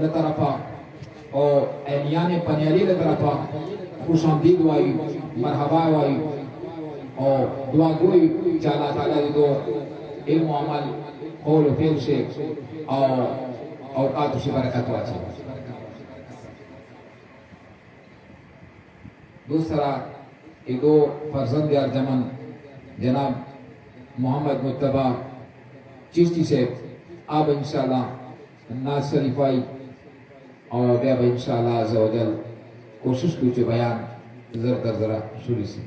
لطرفا اور اہلیان پنیالی لطرفا خوش آمدید وائی مرحبا وائی اور دعا گوئی کہ اللہ تعالیٰ دو علم و عمل قول و فعل سے اور اوقات سے برکت واچے. دوسرا یہ دو فرزند ارجمن جناب محمد مجتبیٰ چشتی سے آپ انشاءاللہ ناز شریفائی اور بے اب انشاءاللہ عز و جل کوشش کیوچے بیان ذرا در ذرا شروع سے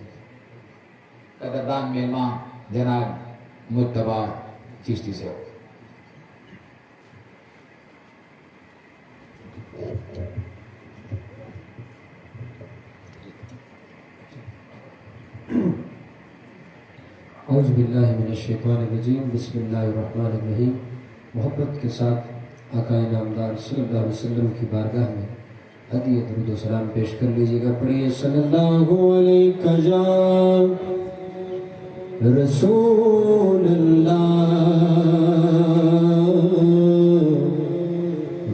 قدردان مہمان جناب مجتبیٰ چشتی سے. اعوذ باللہ من الشیطان الرجیم بسم اللہ الرحمن الرحیم. محبت کے ساتھ آقا نامدار صلی اللہ علیہ وسلم کی بارگاہ میں ہدیہ درود و سلام پیش کر لیجیے گا. پڑھیے صلی اللہ علیہ رسول اللہ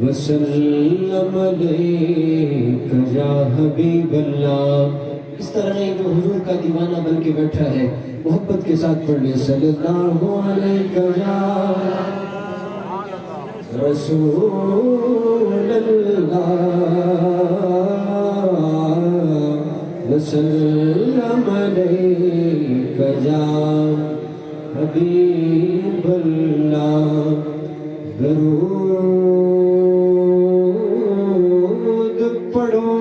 وسلم علیک یا حبیب اللہ. اس طرح نہیں کہ حضور کا دیوانہ بن کے بیٹھا ہے. محبت کے ساتھ پڑھ لیں صلی اللہ علیہ رسول اللہ وسلم علیک یا حبیب اللہ. درود پڑھو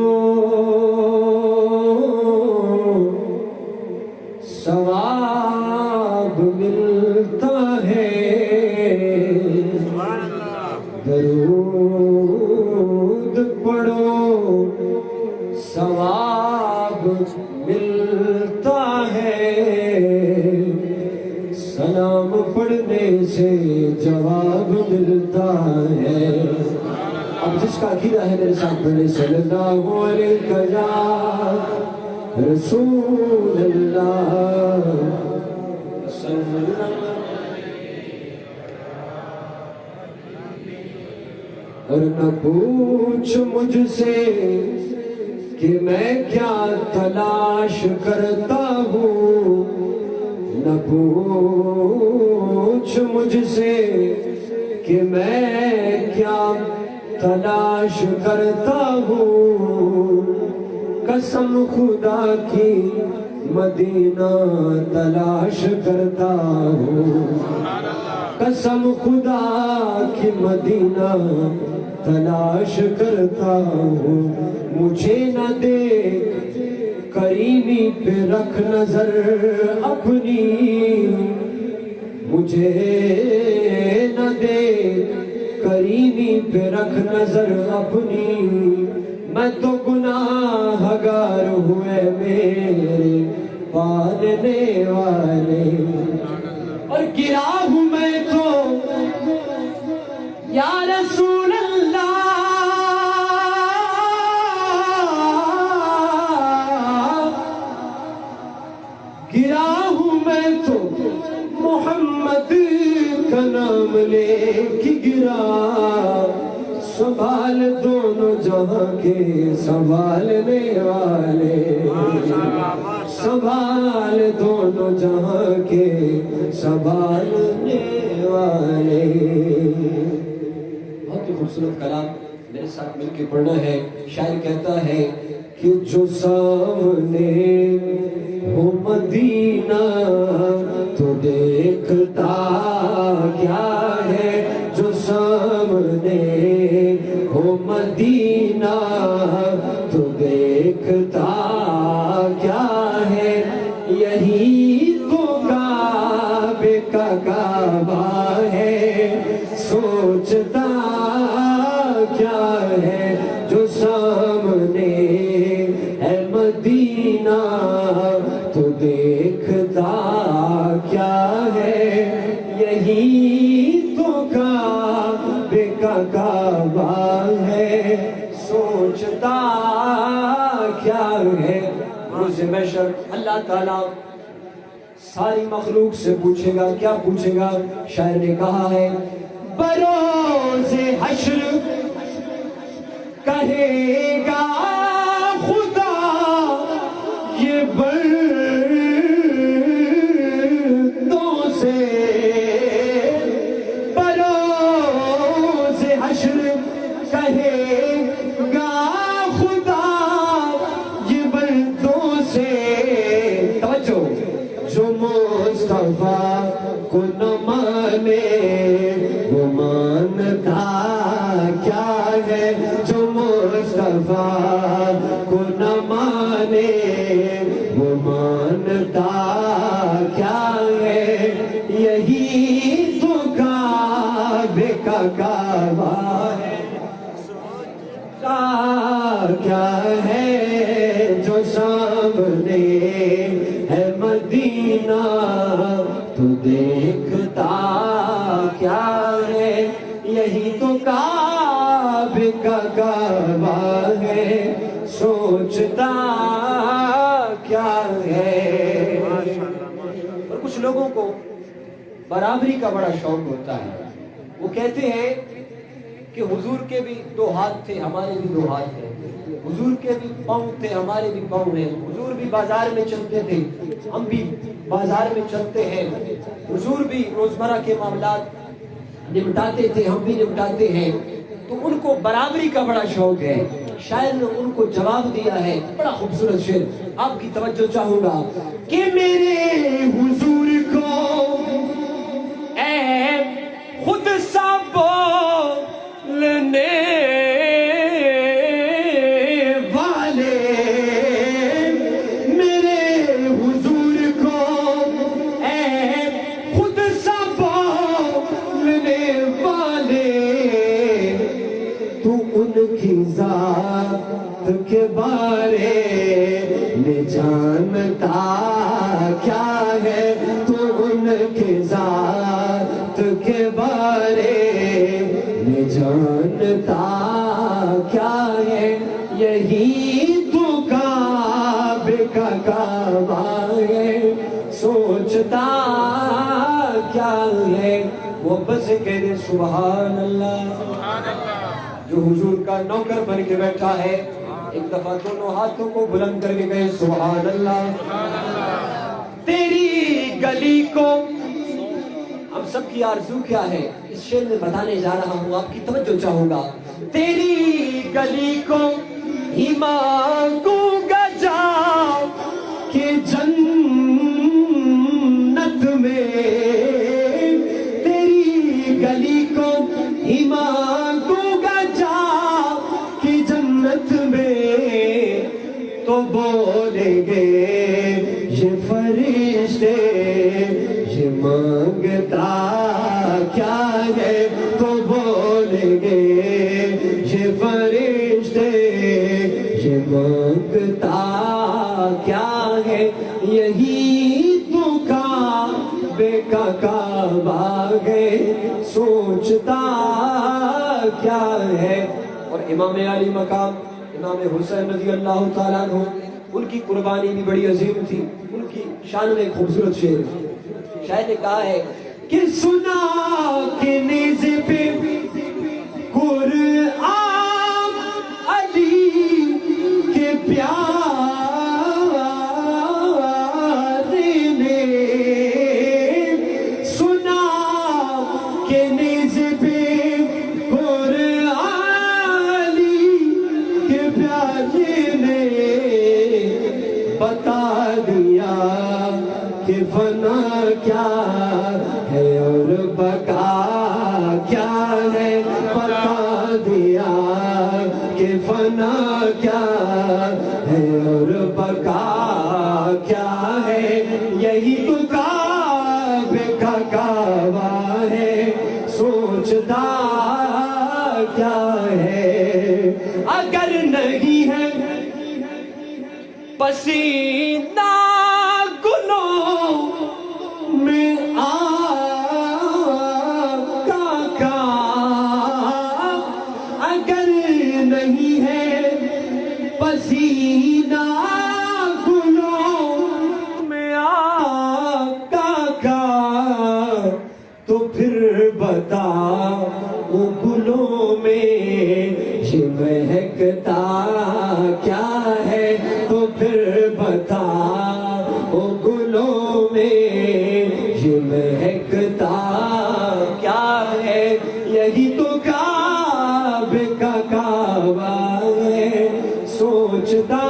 ثواب ملتا ہے. درود پڑھو ثواب ملتا ہے. سلام پڑھنے سے جواب ملتا ہے. اب جس کا عقیدہ ہے میرے ساتھ پڑھے صلی اللہ علیہ رسول اللہ. اور نہ پوچھ مجھ سے کہ میں کیا تلاش کرتا ہوں. نہ پوچھ مجھ سے کہ میں کیا تلاش کرتا ہوں. قسم خدا کی مدینہ تلاش کرتا ہوں. قسم خدا کی مدینہ تلاش کرتا ہوں. مجھے نہ دیکھ کریمی پہ رکھ نظر اپنی. مجھے نہ دیکھ کریمی پہ رکھ نظر اپنی. میں تو گناہ گار ہوئے میرے پالنے والے. اور گرا ہوں میں تو یا رسول اللہ. گرا ہوں میں تو محمد کا نام لے کے گرا. سنبھال دونوں جہاں کے سنبھالنے والے. سنبھال دونوں جہاں کے سنبھالنے والے. بہت ہی خوبصورت کلام میرے ساتھ مل کے پڑھنا ہے. شاعر کہتا ہے کہ جو سامنے ہو مدینہ تو دیکھتا کیا ہے. جو سامنے ہو مدینہ تو دیکھتا کیا ہے. یہی تو کعبے کا کعبہ ہے. سوچتا کیا ہے. جو سامنے ہے مدینہ تو دیکھتا کیا ہے. یہی تو کعبے کا کعبہ ہے. سوچتا کیا ہے. روز محشر اللہ تعالیٰ ساری مخلوق سے پوچھے گا. کیا پوچھے گا؟ شاعر نے کہا ہے بروز حشر کہے گا خدا یہ بردوں سے بروز حشر کہے گا خدا یہ بردوں سے توجہ جو مصطفیٰ کو نہ مانے وہ مانتا کیا ہے جو مصطفیٰ کو نہ مانے وہ مانتا کیا ہے یہی تو کعبے کا کعبہ ہے کیا ہے جو سامنے ہے مدینہ تو دیکھتا کیا ہے یہی تو کعبے کا کعبہ ہے سوچتا کیا ہے اور کچھ لوگوں کو برابری کا بڑا شوق ہوتا ہے وہ کہتے ہیں کہ حضور کے بھی 2 ہاتھ تھے ہمارے بھی 2 ہاتھ ہیں حضور کے بھی پاؤں تھے ہمارے بھی پاؤں ہیں حضور بھی بازار میں چلتے تھے ہم بھی بازار میں چلتے ہیں حضور بھی روزمرہ کے معاملات نمٹاتے تھے ہم بھی نمٹاتے ہیں تو ان کو برابری کا بڑا شوق ہے شاعر نے ان کو جواب دیا ہے بڑا خوبصورت شعر آپ کی توجہ چاہوں گا کہ میرے حضور کو اے خود سا بولنے والے میرے حضور کو اے خود سا بولنے والے تو ان کی ذات کے بارے میں جانتا کیا ہے تو ان کی ذات کے بارے میں جانتا کیا ہے یہی تو کعبے کا کعبہ ہے سوچتا کیا ہے وہ بس کہہ دے سبحان اللہ جو حضور کا نوکر بن کے بیٹھا ہے ایک دفعہ دونوں ہاتھوں کو بلند کر کے کہے سبحان اللہ تیری گلی کو ہم سب کی آرزو کیا ہے اس شعر میں بتانے جا رہا ہوں آپ کی توجہ چاہوں گا تیری گلی کو ہی مانگوں گا جا کہ جنت میں تیری گلی کو ہی مانگوں گا جا کہ جنت میں تو بولیں گے یہ فرشتے یہ مانگتا کیا ہے تو بولیں گے یہ فرشتے یہ مانگتا کیا ہے یہی تو کعبے کا کعبہ ہے سوچتا کیا ہے اور امام علی مقام امام حسین رضی اللہ تعالیٰ عنہ ان کی قربانی بھی بڑی عظیم تھی ان کی شان میں ایک خوبصورت شعر شاید نے کہا ہے کہ سنا کہ نیزے پہ قرآن علی کے پیارے نے سنا کہ نیزے پہ قرآن علی کے پیارے نے بتا دیا کہ فنا کیا ہے اور بقا کیا ہے بتا دیا کہ فنا کیا ہے اور بقا کیا ہے یہی تو کعبے کا کعبہ ہے سوچتا کیا ہے اگر نہیں ہے پسینہ میں آقا کا اگر نہیں ہے پسینہ گلوں میں آقا کا تو پھر بتا وہ گلوں میں یہ مہکتا کیا ہے تو پھر بتا، او گلوں میں یہ مہکتا کیا ہے، یہی تو کعبے کا کعبہ ہے، سوچتا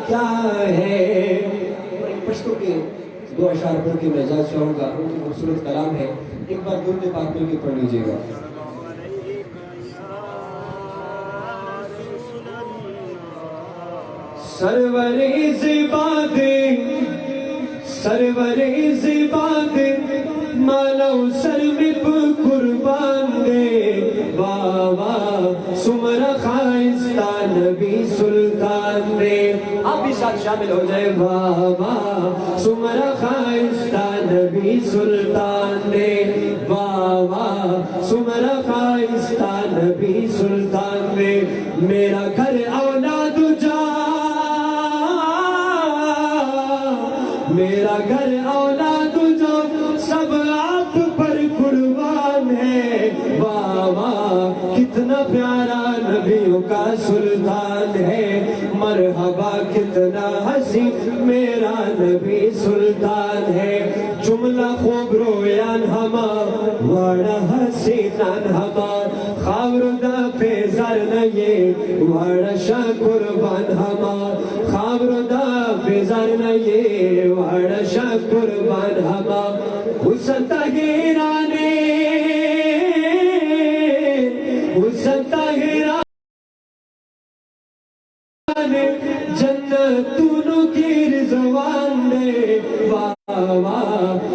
کیا ہے۔ پشتو کے دو اشعار پڑھ کے میں اجازت چاہوں گا، ان کی خوبصورت کلام ہے، ایک بار درود پاک مل کے پڑھ لیجیے گا۔ سرور زباد مالو سر میں قربان دے، بابا سمرا خائستہ نبی سلطان دے، آپ بھی ساتھ شامل ہو جائے، بابا سمرا خائستہ نبی سلطان دے، بابا سمرا خائستہ نبی سلطان دے، میرا گھر اولاد جا، میرا گھر اولاد جو سب آپ پر قربان ہے، بابا کتنا پیارا نبیوں کا سلطان ہے، مرحبا کتنا حسین میرا نبی سلطان ہے، جملہ خوب رویان ہما وڑا حسینان ہما، خاوردا پیزار نئے وڑا شاہ قربان ہما، خاوردا پیزار نئے وڑا شاہ قربان ہما، حسن طاہرانے جنتونوں کی رضوان دے، بابا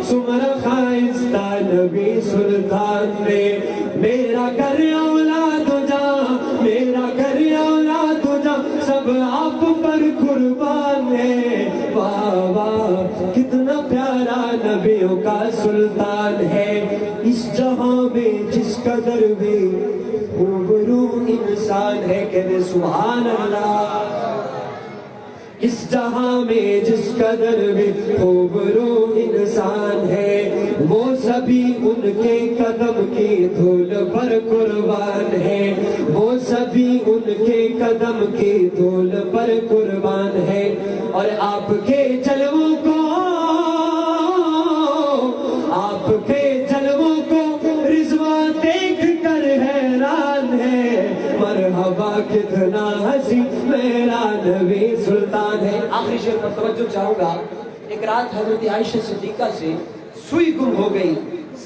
سمرا خائستہ نبی سلطان دے، میرا گھر اولاد جا، میرا گھر اولاد جا سب آپ پر قربان ہے، بابا کتنا پیارا نبیوں کا سلطان ہے، اس جہاں میں جس قدر بھی روبرو انسان ہے، کہنے سبحان اللہ، اس جہاں میں جس قدر بھی روبرو انسان ہے، وہ سبھی ان کے قدم کی دھول پر قربان ہے، وہ سبھی ان کے قدم کی دھول پر قربان ہے، اور آپ کے جلووں کو، آپ کے جلووں کو رضوان دیکھ کر حیران ہے، مرحبا کتنا حسین میرا نبی سلطان ہے۔ آخری شعر پر توجہ چاہوں گا، ایک رات حضرت عائشہ صدیقہ سے سوئی گم ہو گئی،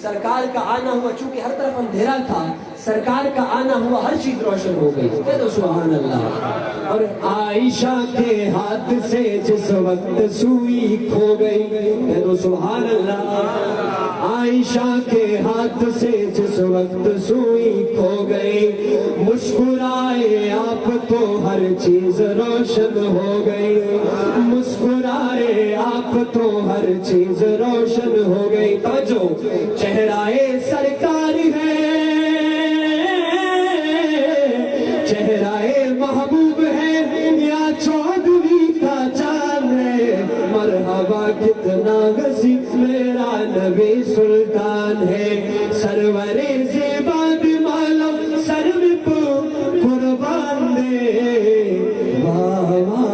سرکار کا آنا ہوا، چونکہ ہر طرف اندھیرا تھا، سرکار کا آنا ہوا، ہر چیز روشن ہو گئی، کہہ دو سبحان اللہ۔ اور عائشہ کے ہاتھ سے جس وقت سوئی کھو گئی، کہہ دو سبحان اللہ، عائشہ کے ہاتھ سے جس وقت سوئی کھو گئی، مسکرائے آپ تو ہر چیز روشن ہو گئی، مسکرائے آپ تو ہر چیز روشن ہو گئی، توجہ، چہرہ سرکار ہے، چہرہ محبوب ہے، یا چودھویں کا چاند ہے، مرحبا کتنا حسین میرا نبی سلطان ہے، سرور زیباد مالو سر میں قربان دے، بابا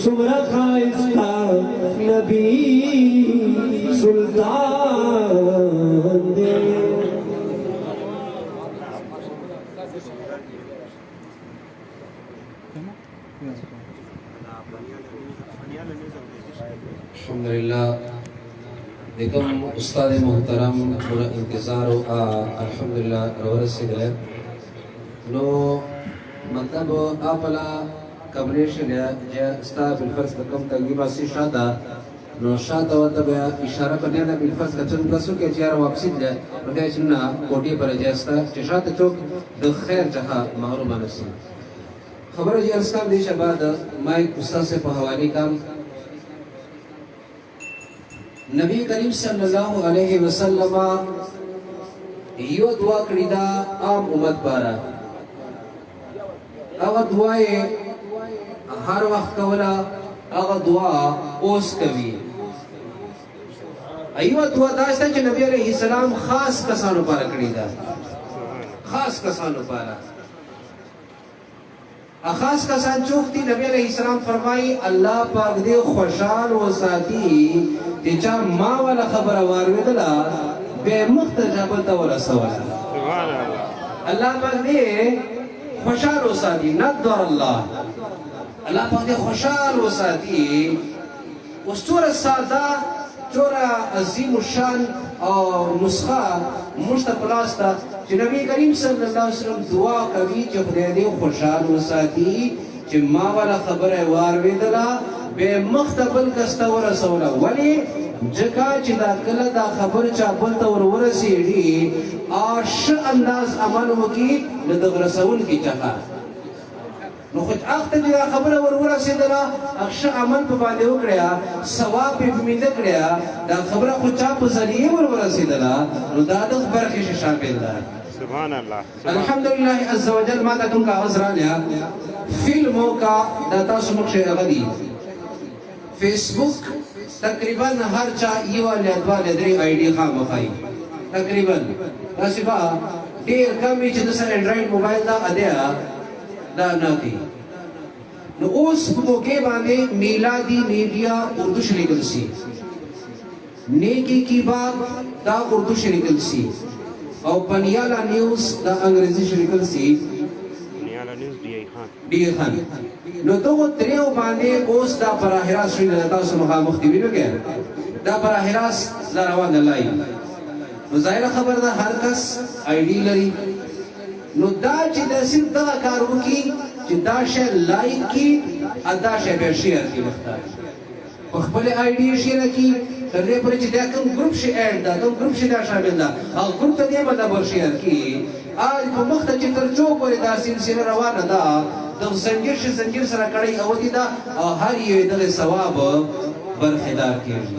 سمرا خائستہ نبی سلطان دے۔ الحمدللہ دیکھم استاد محترم پورا انتظار ہو الحمدللہ رورت سے گئے نو مطلب آپلا کبریش گیا جا استا بالفرس کم تنگیبہ سی شادا نو شادا و تب اشارہ کرنے دا بالفرس کا چند کسو کے چیارا واپسی دے نو کیا چننا کوٹی پر جاستا چشاتا چوک دو خیر جہاں محروم نسی خبر جی ارسکام دیشا بعد مائک استاد سے پہوالی کام نبی کریم صلی اللہ علیہ وسلم یو دعا کری دا عام امت پارا اگا دعائے ہر وقت کولا اگا دعا اوس کبھی ایو دعا داشتا کہ نبی علیہ السلام خاص کسانو پارا کری دا خاص کسانو پارا خاص کسان چوک تھی نبی علیہ السلام فرمائی اللہ پاک دے خوشحال و ساتھی کہ چا ما والا خبر واروی دلا بے مختجابل تورا سوالا اللہ پاک دے خوشحال و ساتھی ندور اللہ پاک دے خوشحال و ساتھی اس چورا سادہ چورا عظیم الشان اور نسخہ مشتقلاستا کہ نبی کریم صلی اللہ علیہ وسلم دعا کبھی کہ خدای دے خوشحال و ساتھی کہ ما والا خبر واروی دلا بے مختبل کستا و رسولا ولی جکا چی دا کلا دا خبر چا بلتا ورسیڑی آش انداز عمل وکی ندغ رسول کی چاہا نو خود آخت جی دا خبر ورسیدلا اخش عمل پا باندے اکڑیا ثواب پی بمید اکڑیا دا خبر خود چا پا ذریعے ورسیدلا نو دا دغ برخش شامل دا سبحان اللہ الحمدللہ عز و جل ماتا کم کا غزرا لیا فلموں کا داتا سمکش اغلی فیس بک تقریباً ہر چاہ یوا لیدوا لیدری آئی ڈی خواہ مخائی تقریباً ناسبا دیر کمی چھ دسا اینڈرائیڈ موبائل دا ادیا دا ناتی نو اس موقع باندے میلادی میڈیا اردو شریکل سی نیکی کی بات دا اردو شریکل سی اور پنیالا نیوز دا انگریزی شریکل سی پنیالا نیوز ڈی خان نو تو وہ تریو باندے اوس دا براہ راست شوی لتا سمخا مختیبی نو گیا دا براہ راست لروان دلائی نو ظاہرہ خبر دا ہر کس آئی ڈی لری نو دا چی دا صرف دا کارو کی چی دا شے لائک کی ادا شے بے شیئر کی مختار پخبل آئی ڈی شیئر کی کرنے پر چی دا کم گروپ شے ایڈ دا کم گروپ شے دا شامل دا اور گروپ تا دیا مدہ بر شیئر کی آج پا مختر چی تر چوک ولی دا سلسل روان دا دغ زنجیر شی زنجیر سرا کڑی اوٹی دا اور ہر یہ دغ ثواب برخدار کیجی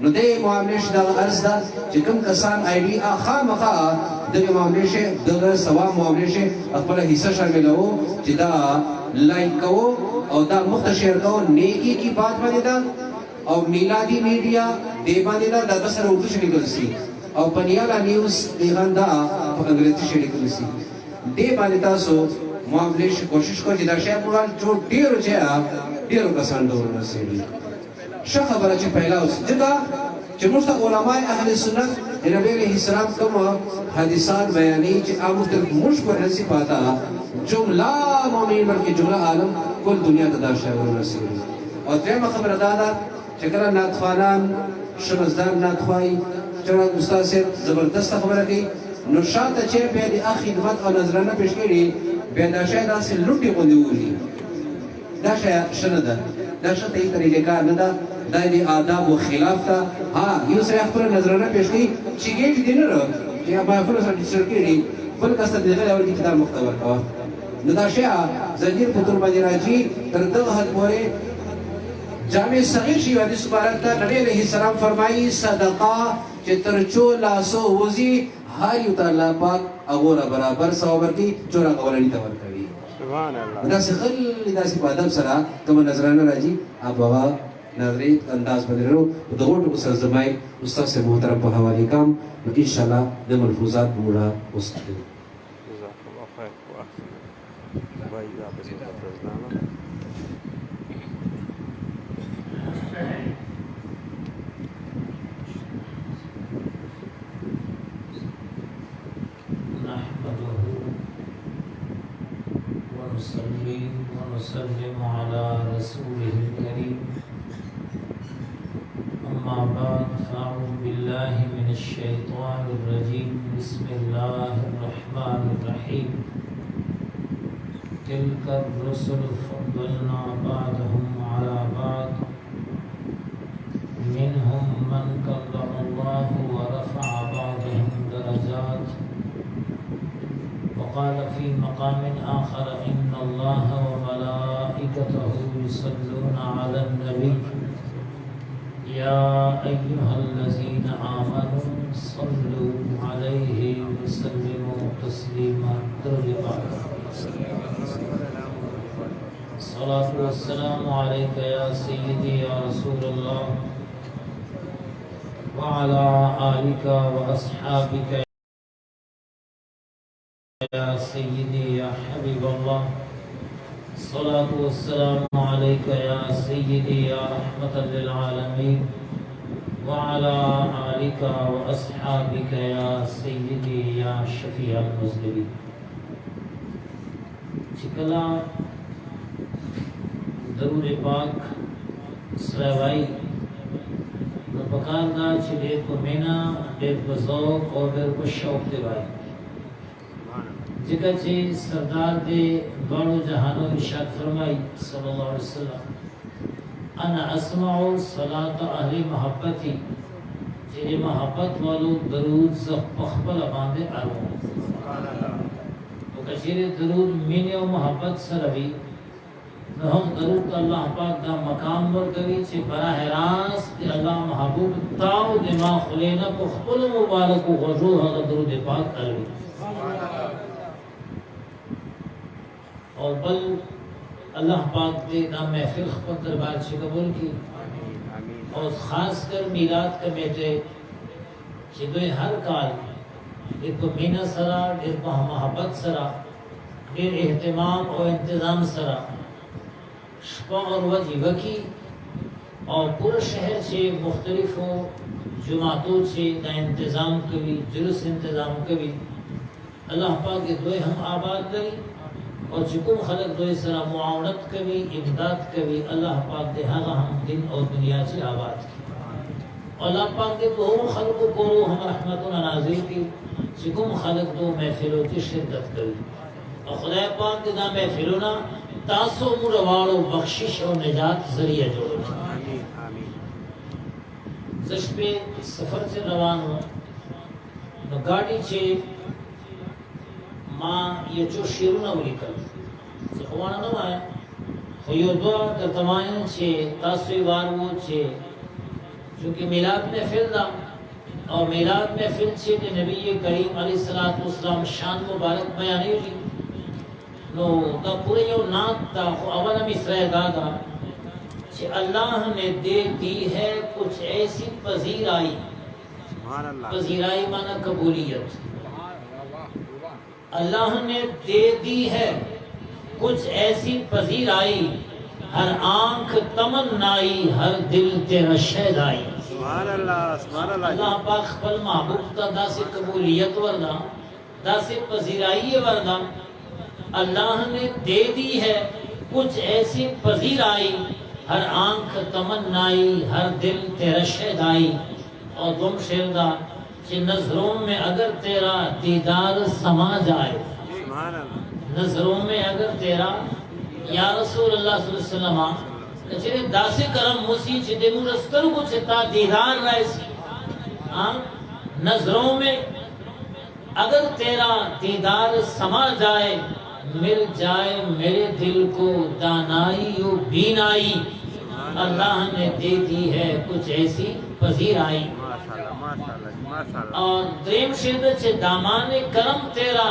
نو دے معاملش دا عرض دا چکم کسان آئی ڈی آخا مخا دغ معاملش دغ ثواب معاملش اقبل حصہ شامل ہو چی دا لائک کرو اور دا مخت شیئر کرو نیکی کی بات باندے دا اور میلادی میڈیا دے باندے دا دا بسر اردو شریکل سی اور پنیالا نیوز دیغان دا انگریزی شریکل سی دے باندے دا سو معاملش کوشش کو جدا شیخ قرآن جو دیرو جیا دیرو کسان دور رسیلی شاہ خبرہ چی پہلا اس جدا چی مشتا علماء اہل سنت نبی علیہ السلام کم حدیثان بیانی چی آمختلف مشکر رسی پاتا جملہ مومین بلکہ جملہ عالم کل دنیا تدا شیخ رسیلی اور درم خبر دادا چکرہ ناتخوانان شمزدان ناتخوائی چرا استاد سے زبردست خبرہ کی نشاط چیر پیدی خدمت اور نظرانہ پیش کری بیدا شاید آسی لٹی قندی ہوئی دا شاید شنده دا شاید ایک طریقے کار ندا دا دی آداب و خلاف تا ہاں یو سر اخبر نظرانہ پیش کی چی گیج دی نرو چی اب محفل سر ڈیسر کری بل کستا دیغل اور کی کتاب مختبر کوا ندا شاید زنجیر پتر بانی راجی تردغ حد مورے جامع صغیر شیو حدیث مبارکتا نبی علیہ السلام فرمائی صدقہ چی ترچو لاسو وزی ہر یو تا اللہ پاک اغورا برابر سوابر کی چورا قولانی تور کبھی سبحان اللہ دا سی خلی دا سی پادب سرا کم نظرانہ راجی آپ بابا نظریت انداز بدر رو دغوٹ کو سرزمائی استاذ سے محترم پا حوالی کام انشاءاللہ دا ملفوظات بوڑا استاذ جزاک اللہ خیر و احسن بھائی آپ اس کا پرزنامہ ونصلي ونسلم على رسوله الكريم أما بعد فأعوذ بالله من الشيطان الرجيم بسم الله الرحمن الرحيم تلك الرسل فضلنا بعضهم على بعض منهم من كلم الله ورفع بعضهم درجات وقال في مقام آخر إن الله وملائكته يصلون على النبي يا أيها الذين آمنوا صلوا عليه وسلموا تسليما الصلاة والسلام عليك يا سيدي يا رسول الله وعلى آلك وأصحابك يا سيدي يا حبيب الله الصلاة والسلام عليك يا سيدي يا رحمة للعالمين وعلى آلك وأصحابك يا سيدي يا شفيع المذنبين. چکلا درود پاک سلوائی نو پکار دا چھ دیر کو مینا دیر کو ذوق اور دیر کو شوق دے بائی جگہ چھ سردار دے دوڑو جہانو ارشاد فرمائی صلی اللہ علیہ وسلم انا اسمع صلاة اہل محبتی چھ محبت والو درود زخ پخبل باندے آلو کچیر درود مینی و محبت سروی نو ہم درود اللہ پاک دا مقام ورکوی چھ براہ راست دی اللہ محبوب تاو دماغ خلینا کو خپل مبارک و غجور حضر درود پاک کروی اور بل اللہ پاک دے دا محفل خپل دربار چھ قبول کی اور خاص کر میلاد کمیٹے چھ دوئے ہر کال دیر کو مینہ سرا دیر کو محبت سرا دیر اہتمام اور انتظام سرا شپا اور وجی وکی اور پورا شہر سے مختلف ہو جماعتوں سے دا انتظام کبھی جلس انتظام کبھی اللہ پاک کے دوئے ہم آباد لگی اور چکم خلق دوئے سرا معاونت کبھی امداد کبھی اللہ پاک دے ہاں ہم دن اور دنیا سے آباد کی اللہ پاک دے بہت خلق کو ہم رحمتنا نازل کی چکم خلق دو محفلوں کی شرکت کری اور خدا پاک دے دا محفلونا تاسو مروارو بخشش اور نجات ذریعہ جوڑو زش پہ سفر سے روان ہوں نو گاڑی چھے ماں یہ چو شیرون اولی کر سخوانا نو آیا خیو دعا در تمائن چھے تاسوی وارو چھے چونکہ میلاد محفل دا اور میلاد محفل چھے کہ نبی کریم علیہ السلام شان مبارک بیانی ہوئی نو دا پورے یو نات دا اول ہم اسرائے دادا چھے اللہ نے دے دی ہے کچھ ایسی پذیرائی پذیرائی مانا قبولیت اللہ نے دے دی ہے کچھ ایسی پذیرائی ہر آنکھ تمنائی ہر دل تیرا شہدائی اللہ پاک خپل محبوب تا دا سے قبولیت وردہ دا سے پذیرائی وردہ اللہ نے دے دی ہے کچھ ایسی پذیرائی ہر آنکھ تمنائی ہر دل تیرا شہدائی اور دم شہدہ کہ نظروں میں اگر تیرا دیدار سما جائے نظروں میں اگر تیرا یا رسول اللہ صلی اللہ علیہ وسلم چلے داس کرم موسی چھتے مرستر کو چھتا دیدار رائسی نظروں میں اگر تیرا دیدار سما جائے مل جائے میرے دل کو دانائی و بینائی اللہ نے دے دی ہے کچھ ایسی پذیرائی اور دریم شدت چھے دامان کرم تیرا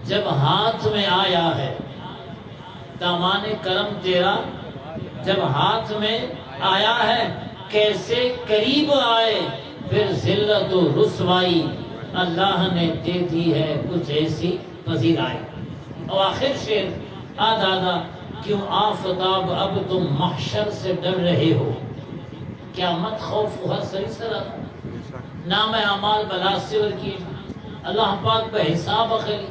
جب ہاتھ میں آیا ہے دامان کرم تیرا جب ہاتھ میں آیا ہے کیسے قریب آئے پھر ذلت و رسوائی اللہ نے دے دی ہے کچھ ایسی پذیرائی اور آخر شعر آدھا کیوں آفتاب اب تم محشر سے ڈر رہے ہو کیا مت خوف ہر سری سرا نام اعمال بلا سور کی اللہ پاک پہ حساب اخلی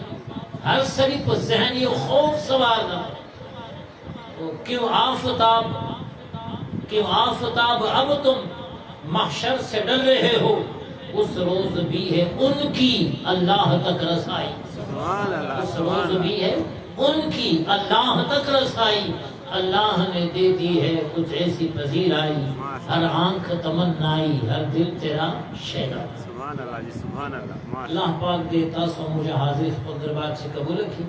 ہر سری پر ذہنی خوف سوار نہ کیوں آفتاب اب تم محشر سے ڈر رہے ہو اس روز بھی ہے ان کی اللہ تک رسائی اس روز بھی ہے ان کی اللہ تک رسائی اللہ نے دے دی ہے کچھ ایسی پذیرائی ہر آنکھ تمنائی ہر دل تیرا شہدہ اللہ پاک دے تاسو مجھے حاضر خود دربار سے قبول کی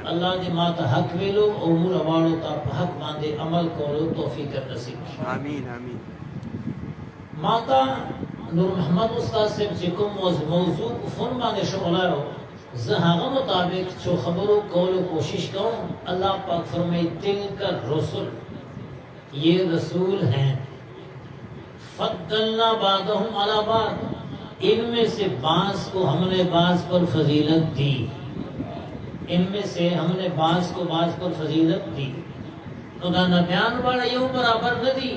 اللہ دے ماتا حق ویلو امور اوالو تا حق باندے عمل کولو توفیق نصیب آمین آمین ماتا نور محمد استاد سے چکم موضوع فن باندے شغلہ ہو زہاغ مطابق چو خبرو کولو کوشش کرو اللہ پاک فرمائی تلک الرسل یہ رسول ہیں فضلنا بعضهم علی بعض ان میں سے بعض کو ہم نے بعض پر فضیلت دی ان میں سے ہم نے بعض کو بعض پر فضیلت دی نو دا نبیان والا یو برابر نہ دی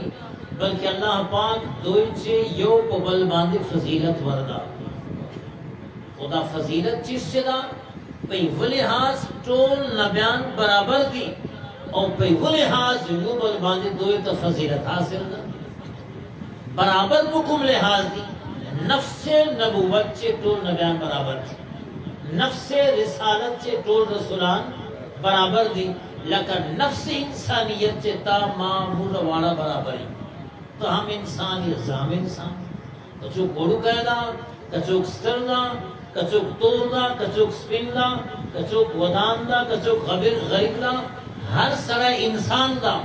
بلکہ اللہ پاک دوی چے یو پا بل باندے فضیلت وردا خدا فضیلت چیز چے دا پی ولحاظ ٹول نبیان برابر دی اور پی ولحاظ یو بل باندے دوی تا فضیلت حاصل دا برابر بکم لحاظ دی نفس نبوت چے ٹول نبیان برابر دی نفس رسالت چے ٹول رسولان برابر دی لیکن نفس انسانیت چے تا معمول والا برابر ہی تو ہم انسان یزام انسان کچوک گوڑو قیدا کچوک ستر دا کچوک تور دا کچوک سپین دا کچوک ودان دا کچوک غریب دا ہر سرا انسان دا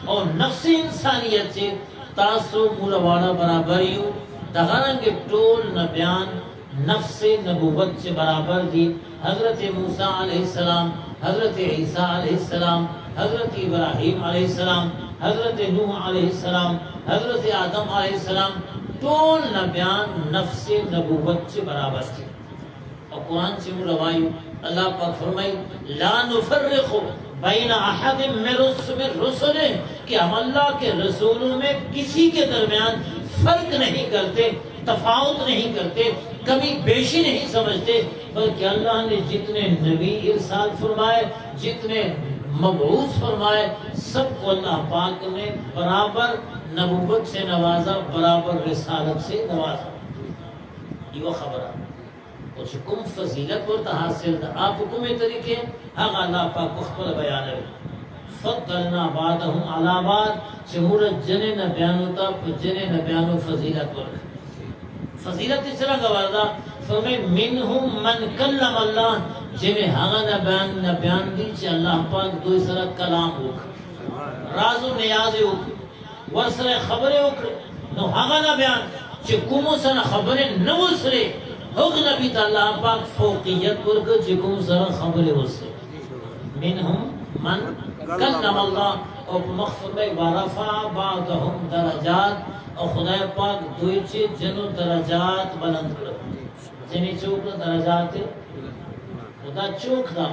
اور نفس انسانیت چے تاسو مولا والا برابر ہی دغرنگ ٹول نبیان نفس نبوت سے برابر دی حضرت موسیٰ علیہ السلام حضرت عیسیٰ علیہ السلام حضرت ابراہیم علیہ السلام حضرت نوح علیہ السلام حضرت آدم علیہ السلام ٹول نبیان نفس نبوت سے برابر تھی اور قرآن سے روایو اللہ پاک فرمائی لا نفرق بین احد من رسل کہ ہم اللہ کے رسولوں میں کسی کے درمیان فرق نہیں کرتے تفاوت نہیں کرتے کبھی بیشی نہیں سمجھتے بلکہ اللہ نے جتنے نبی ارسال فرمائے جتنے مبعوث فرمائے سب کو اللہ پاک نے برابر نبوت سے نوازا برابر رسالت سے نوازا یہ خبر ہے کچھ کم فضیلت ورطا حاصل دا آپ کمی طریقے حق اللہ پاک مخبر بیان ہے فضلنا بعدهم علا بعد چمورت جنے نبیانو تا جنے نبیانو فضیلت ورک فضیلت اس طرح گواردہ فرمائے منہم من کلم اللہ جنہیں ہاں نبیان دی چھ اللہ پاک دو سرہ کلام ہوک راز و نیاز ہوک ورسر خبریں ہوک نو ہاں نبیان چھ کمو سر خبریں نو سرے حق نبی تا اللہ پاک فوقیت ورک چھ کمو سر خبریں ہو سرے منہم من کلم اللہ اور مغفر میں ورفع بعضهم درجات اور خدا پاک دوئی چے جنو درجات بلند کرو جنی چوک درجات خدا چوک دا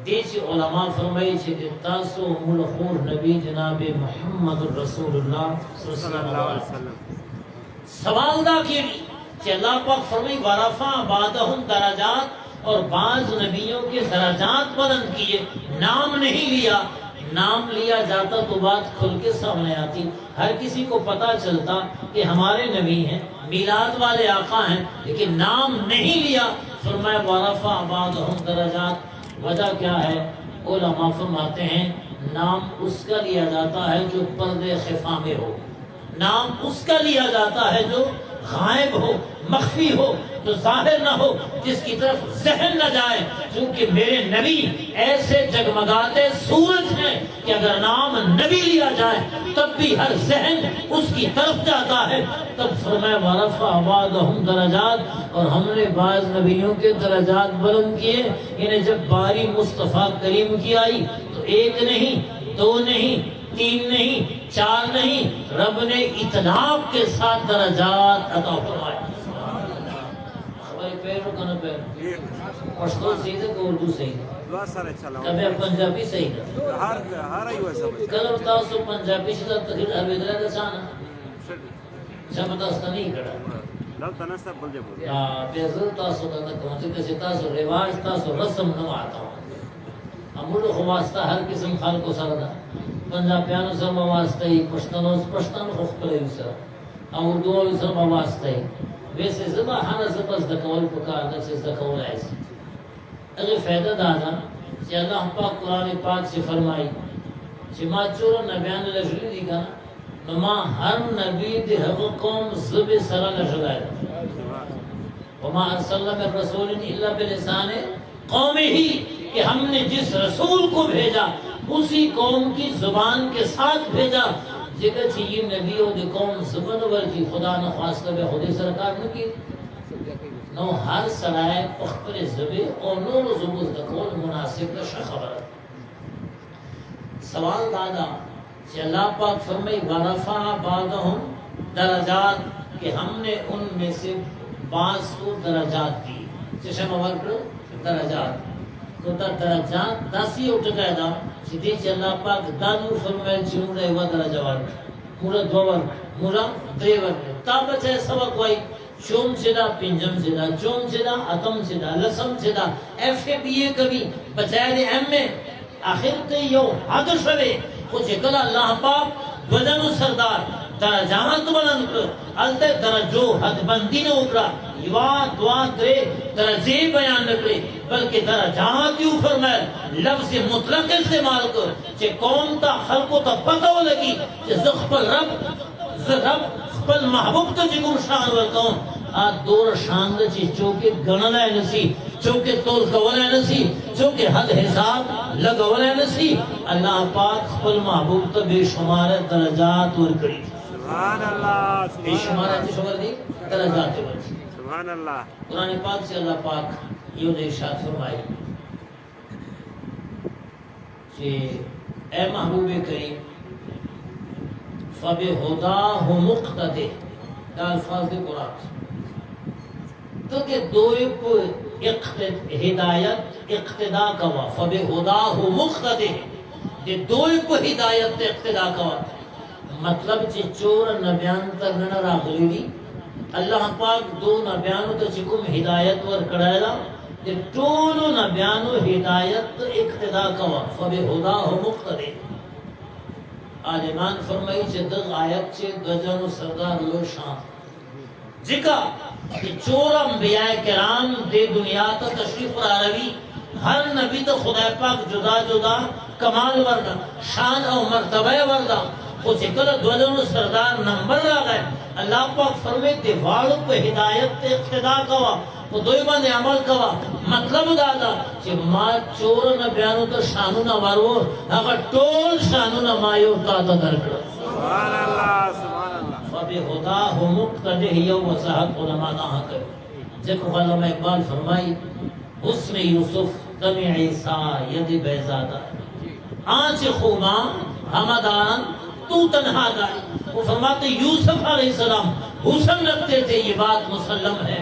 دیچی علماء فرمائی چھے کہ تاسو ملخور نبی جناب محمد رسول اللہ صلی اللہ علیہ وسلم سوال دا کی کہ اللہ پاک فرمائی ورفع بعضهم درجات اور بعض نبیوں کے درجات بلند کیے نام نہیں لیا نام لیا جاتا تو بات کھل کے سامنے آتی ہر کسی کو پتا چلتا کہ ہمارے نبی ہیں میلاد والے آقا ہیں لیکن نام نہیں لیا فرمایا ورفع بعضهم درجات وجہ کیا ہے علماء فرماتے ہیں نام اس کا لیا جاتا ہے جو پردے خفا میں ہو نام اس کا لیا جاتا ہے جو غائب ہو مخفی ہو تو ظاہر نہ ہو جس کی طرف ذہن نہ جائے چونکہ میرے نبی ایسے جگمگاتے سورج ہیں کہ اگر نام نبی لیا جائے تب بھی ہر ذہن اس کی طرف جاتا ہے تب فرمایا ورفع بعضهم درجات اور ہم نے بعض نبیوں کے درجات بلند کیے انہیں جب باری مصطفیٰ کریم کی آئی تو ایک نہیں دو نہیں تین نہیں چار نہیں رب نے اطلاق کے ساتھ درجات عطا فرمائے خبر پیر رو کنا پیر پشتو صحیح ہے کہ اردو صحیح ہے کبھی پنجابی صحیح ہے کلو تاسو پنجابی شدہ تقریر عربیدرہ دا چانا شمتا استا نہیں کڑا پیزر تاسو دا کمچے کسی تاسو رواج تاسو رسم نو آتا ہوں امرو خواستا ہر قسم خالقو سردہ پنجابیانو سر مواسطہ ہی پشتن خوخ پلے سر اردو سر مواسطہ ہی ویسے زبا ہانا زباز دکول پکار دا چیز دکول ایسی اگر فیدہ دادا کہ اللہ پاک قرآن پاک سے فرمائی کہ ما چورا نبیان لجلی دی کنا ما ہر نبی دی حق قوم زب سرا لجلائے وما ارسلنا من رسول الا بلسان قومی ہی کہ ہم نے جس رسول کو بھیجا اسی قوم کی زبان کے ساتھ بھیجا جگہ چیئے نبی و دی قوم زبان ورکی خدا نخواستہ بے خودی سرکار نے کی نو ہر سرائے پختر زبے اور نور زبوز دکول مناسب نشا خبر سوال دادا کہ اللہ پاک فرمائی ورفع بعضهم درجات کہ ہم نے ان میں سے بعض کو درجات دی چشم ورک درجات تو تا درجات داسی اٹھگا دا سیدھی چھ اللہ پاک دانو فرمائل چھ مورا ایوا درجہ ورک مورا دو ورک مورا درے ورک تا بچے سبق وائی چوم چدا پنجم چدا چوم چدا اتم چدا لسم چدا ایف اے بی اے کبھی بچائے دے ایم میں آخر تے یو حد شوے کچھ کلا اللہ پاک بدن و سردار درجات بلند کر التے درجو حد بندی نے اکرا یوا دعا درے درجے بیان نکلے بلکہ درجات یوں فرمائے لفظ مطلق استعمال کر چھے قوم تا خلقو تا پتہ ہو لگی چھے زخپل رب خپل محبوب تو جگم شان ورکون آج دور شان دا چیز چوکے گنن ہے نسی چوکے تول کون ہے نسی چوکے حد حساب لگون ہے نسی اللہ پاک خپل محبوب تو بے شمار درجات ورکڑی سبحان اللہ بے شمار ہے شمار دی درجات ورکڑی سبحان اللہ قرآن پاک سے اللہ پاک یہ نے ارشاد فرمائی کہ اے محبوب کریم فَبِهُدَاهُ مُقْتَدِهِ دا الفاظ دے قرآن تو کہ دوئے کو ہدایت اقتدا کوا فَبِهُدَاهُ مُقْتَدِهِ دے دوئے کو ہدایت اقتدا کوا مطلب چی چور نبیان تر نہ راغلی دی اللہ پاک دو نبیانو تا چکم ہدایت ور کڑائلا دے ٹولو نبیانو ہدایت اقتدا کوا فَبِهُدَاهُ مُقْتَدِهِ آلمان فرمائی چھے دغ آیت چھے گجن و سردار لو شان جکا کہ چور انبیاء کرام دے دنیا تا تشریف راروی ہر نبی تا خدا پاک جدا جدا کمال وردا شان او مرتبہ وردا وہ چکل گجن و سردار نمبر را گئے اللہ پاک فرمائے دیواروں پہ ہدایت تے اقتدا کوا وہ دوئی بندے عمل کوا مطلب دادا کہ ما چور نہ بیانو تو شانو نہ وارور اگر ٹول شانو نہ مایو تا تا درکڑا سبحان اللہ سبحان اللہ فَبِهُدَاهُ مُقْتَدِهِ یو وضاحت علماء نہ کر جب علامہ اقبال فرمائی حسن یوسف دم عیسیٰ ید بیزادہ آنچ خوباں حمدان تو تنہا گائی وہ فرماتے یوسف علیہ السلام حسن رکھتے تھے یہ بات مسلم ہے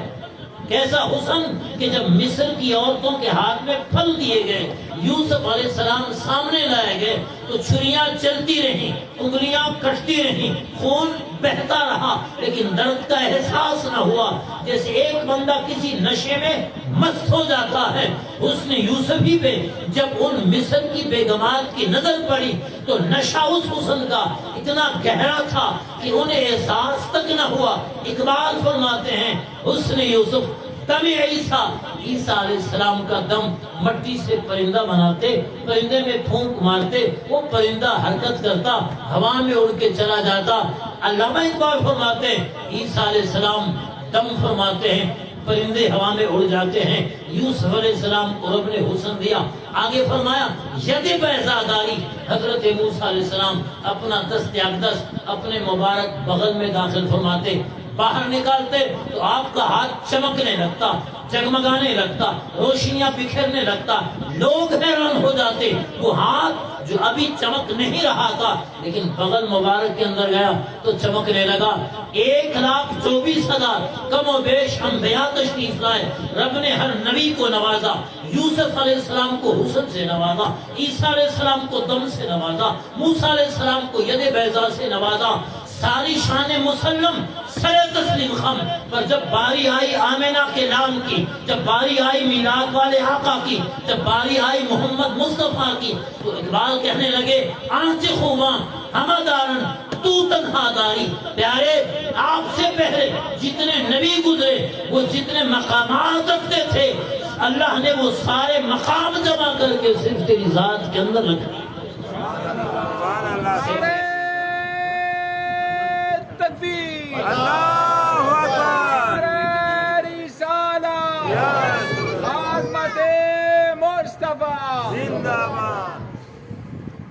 کیسا حسن کہ جب مصر کی عورتوں کے ہاتھ میں پھل دیے گئے یوسف علیہ السلام سامنے لائے گئے تو چھریاں چلتی رہیں انگلیاں کٹتی رہیں خون بہتا رہا لیکن درد کا احساس نہ ہوا جیسے ایک بندہ کسی نشے میں مست ہو جاتا ہے حسن یوسفی پہ جب ان مصر کی بیگمات کی نظر پڑی تو نشہ اس حسن کا اتنا گہرا تھا کہ انہیں احساس تک نہ ہوا اقبال فرماتے ہیں حسن یوسف دم عیسیٰ عیسیٰ علیہ السلام کا دم مٹی سے پرندہ بناتے پرندے میں پھونک مارتے وہ پرندہ حرکت کرتا ہوا میں اڑ کے چلا جاتا علامہ اقبال فرماتے ہیں عیسیٰ علیہ السلام دم فرماتے ہیں پرندے ہوا میں اڑ جاتے ہیں یوسف علیہ السلام کو رب نے حسن دیا آگے فرمایا ید بیضاداری حضرت موسیٰ علیہ السلام اپنا دست اقدس اپنے مبارک بغل میں داخل فرماتے باہر نکالتے تو آپ کا ہاتھ چمکنے لگتا جگمگانے لگتا روشنیاں بکھرنے لگتا لوگ حیران ہو جاتے وہ ہاتھ جو ابھی چمک نہیں رہا تھا لیکن بغل مبارک کے اندر گیا تو چمکنے لگا 1,24,000 کم و بیش انبیاء تشریف لائے رب نے ہر نبی کو نوازا یوسف علیہ السلام کو حسن سے نوازا عیسیٰ علیہ السلام کو دم سے نوازا موسیٰ علیہ السلام کو ید بیضا سے نوازا ساری شان مسلم سر تسلیم خم پر جب باری آئی آمینہ کے نام کی جب باری آئی میلاد والے آقا کی جب باری آئی محمد مصطفیٰ کی تو اقبال کہنے لگے آنچ خوباں ہمدارن تو تنہا داری پیارے آپ سے پہلے جتنے نبی گزرے وہ جتنے مقامات رکھتے تھے اللہ نے وہ سارے مقام جمع کر کے صرف تیری ذات کے اندر رکھ دی سبحان اللہ تکبیر اللہ اکبر رسالہ یا خدمت مصطفیٰ زندہ باد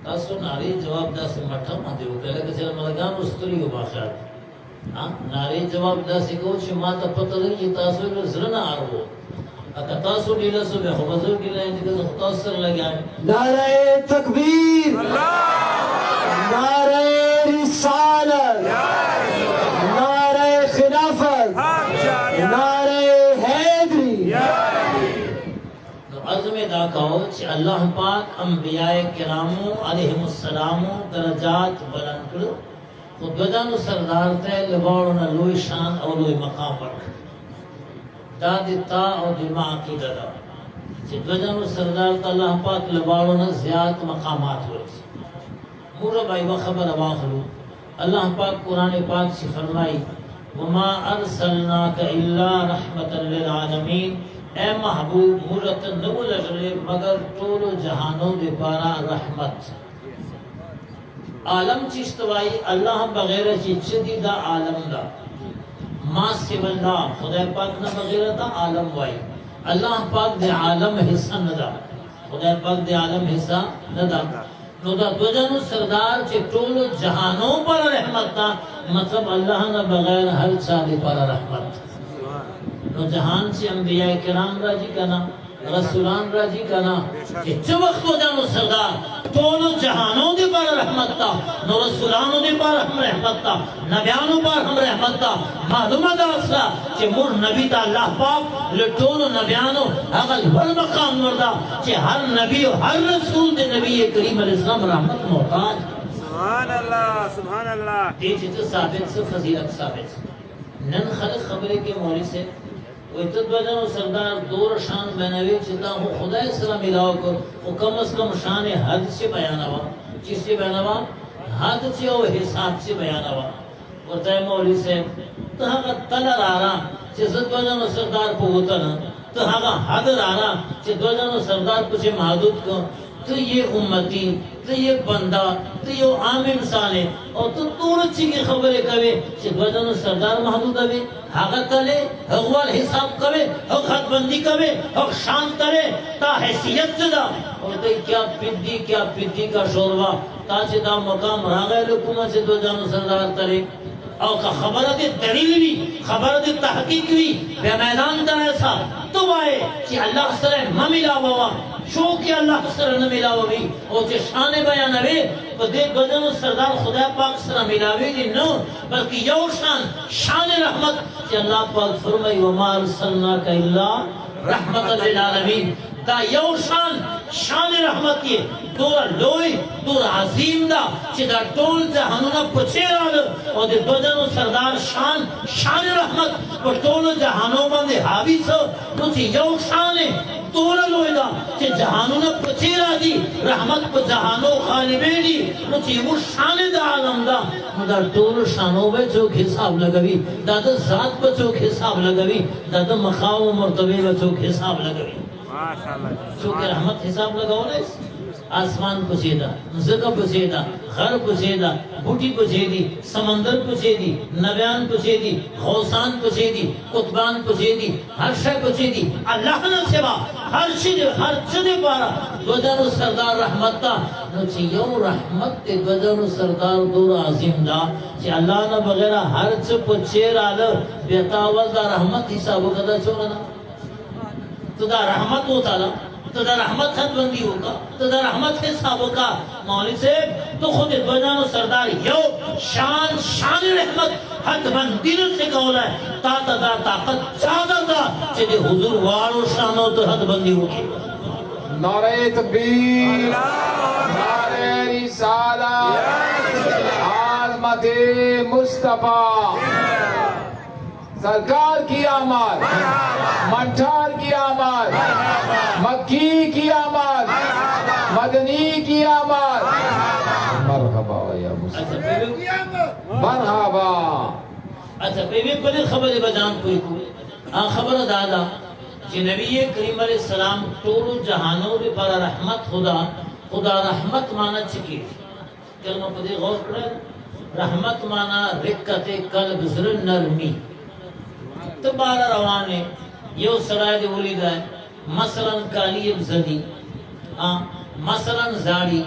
تاسو ناری جواب دا سے مٹھا ماں دیو پہلے کہ چل ملگان استری ہو باخیات ناری جواب دا سے کہو چھو ماں تا پتہ لگی تاسو ایک زرنا آرہو اکا تاسو ڈیلہ سو بے خوبزر ڈیلہ ہیں جکہ تاسو سر لگا ہے نعرہ تکبیر نعرہ رسالت نعرہ خلافت نعرہ حیدری عظم دا کو کہ اللہ پاک انبیاء کرامو علیہم السلام درجات بلند کرو خود وجانو سردار تے لباڑونا لوی شان اور لوی مقام رکھ دادی تا اور دماء عقیدہ دا کہ وجانو سردار تا اللہ پاک لباڑونا زیاد مقامات ہوئی مورا بھائی خبر واخلو اللہ پاک قرآن پاک سے فرمائی وما ارسلناک الا رحمتا للعالمین اے محبوب مورت نو لگلے مگر طول جہانوں دے پارا رحمت عالم چشتوائی اللہ بغیر چیز دا عالم دا ما سب اللہ خدا پاک نہ بغیر دا عالم وائی اللہ پاک دے عالم حصہ ندا خدا پاک دے عالم حصہ ندا نو دا دوجنو سردار چے ٹولو جہانوں پر رحمت دا مطلب اللہ نہ بغیر ہر چاہے پر رحمت نو جہان سے انبیاء کرام راجی کنا رسولان راجی کنا کہ جو وقت دوجنو سردار ٹولو جہانوں دے پر رحمت دا نو رسولانوں دے پر ہم رحمت دا نبیانوں پر ہم رحمت دا معلومہ دا اصلا کہ مر نبی تا اللہ پاک لٹولو نبیانوں اگل والمقام نردا کہ ہر نبی و ہر رسول دے نبی کریم علیہ السلام رحمت محتاج سبحان اللہ سبحان اللہ یہ چیز ثابت سے فضیلت ثابت نن خلق خبرے کے مولی سے وہ اتدوجن و سردار دور شان بینوی چیتا ہوں خدا اسلام ملاو کر وہ کم از کم شان حد سے بیانوا چیز سے بیانوا حد سے و حساب سے بیانوا ورطہ مولی سے تو ہاں تلر آرہا چیز اتدوجن و سردار پوگوتا نا تو ہاں حد آرہا چیز اتدوجن و سردار پچھے محدود کو تو یہ امتی تو یہ بندہ تو یہ عام انسان ہے اور تو دور اچھی کی خبریں کوئے کہ وجن سردار محدود ہوئے حقت تلے اغوال حساب کوئے حق حد بندی کوئے حق شان تلے تا حیثیت دا اور تو کیا پدی کا شوروا تا چھ دا مقام راغے لکومہ سے وجن سردار تلے اور کا خبرت دلیل بھی خبرت تحقیق بھی بے میدان دا ایسا تو آئے کہ اللہ سرے مملا بوا شو کہ اللہ سر نہ ملاوی اور جو شان بیانوی تو دیکھ گزن سردار خدا پاک سر ملاوی دی نو بلکہ یو شان رحمت کہ اللہ پاک فرمائی وما ارسلناک الا رحمت للعالمین دا یو شان رحمت یہ دور لوئی دور عظیم دا کہ دا ٹول جہانونا پچھے رال اور دے گزن سردار شان رحمت اور ٹول جہانوں بندے حاوی سو نو یو شان ہے دورا لوئی دا کہ جہانو نا پچیرا دی رحمت پا جہانو خالبے دی نچی وہ شان دا عالم دا دا دور شانو بے چوک حساب لگوی دا دا ذات پا چوک حساب لگوی دا دا مقام و مرتبے پا چوک حساب لگوی چوک رحمت حساب لگاو نا اس آسمان پچیدہ زکا پچیدہ غر پچیدہ بوٹی پچیدی سمندر پچیدی نبیان پچیدی غوثان پچیدی قطبان پچیدی ہر شے پچیدی اللہ نہ سوا ہر چیز پارا دوجن و سردار رحمت تا نوچی یو رحمت تے دوجن و سردار دور عظیم دا چی اللہ نہ بغیرہ ہر چیز پچیر آلو بیتاول دا رحمت حسابو کدا چھوڑنا تو دا رحمت ہوتا لا تو دا رحمت خط بندی ہوگا تو دا رحمت حساب ہوگا مولی سے تو خود دوجان و سردار یو شان رحمت حد بندی سے قولا ہے تا دا طاقت چادر دا چیدے حضور وارو شانو تو حد بندی ہوگی نعرہ تکبیر نعرہ رسالہ عظمت مصطفیٰ سرکار کی آمد منٹھار کی آمد مکی کی آمد مدنی کی آمد مرحبا یا مصطفیٰ مرحبا اچھا بیوی بڑی خبر بجان کوئی خبر دادا کہ نبی کریم علیہ السلام طول جہانوں بھی پر رحمت خدا رحمت مانا چکی کلمہ پدی غور کریں رحمت مانا رکت قلب زر نرمی تو بارہ روانے یہ سرائے دے ولید ہے مثلا کالیب زدی مثلا زاڑی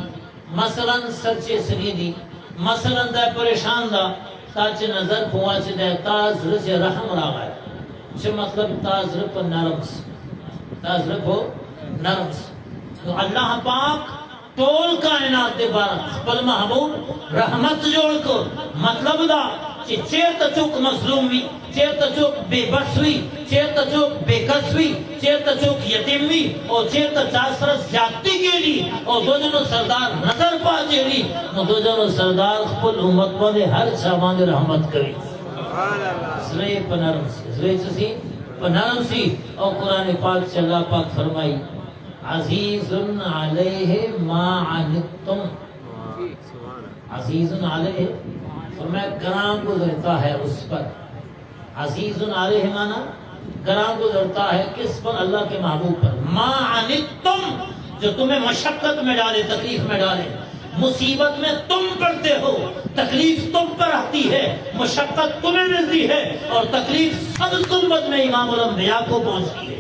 مثلا سرچے سریدی مثلا دے پریشان دا تاچے نظر پہنچے دے تازر سے رحم راگا ہے چھے مطلب تازر پر نرمس تازر پر نرمس تو اللہ پاک طول کائنات دے بارا خبر محبوب رحمت جوڑ کو مطلب دا چی چیر تا چوک مظلوم بھی چیرته څوک بے بس وي، چیرته څوک بے کس وي، چیرته څوک یتیم وي او چیرته چا سره زیاتي کېږي او دو جنو سردار نظر پاتېږي، نو دو جنو سردار خپل امت باندې هر چا باندې رحمت کوي. زړه یې په نرم سي، زړه یې څه سي؟ په نرم سي. او قرآن پاک سے اللہ پاک فرمائی عزیز علیہ ما عنتم، عزیز علیہ فرمایا گراں گزرتا ہے اس پر. عزیز علیہ مانا گراں گزرتا ہے کس پر؟ اللہ کے محبوب پر. ما عنتم جو تمہیں مشقت میں ڈالے، تکلیف میں ڈالے، مصیبت میں تم پڑتے ہو، تکلیف تم پر آتی ہے، مشقت تمہیں ملتی ہے اور تکلیف سب امت میں امام الانبیاء کو پہنچتی ہے.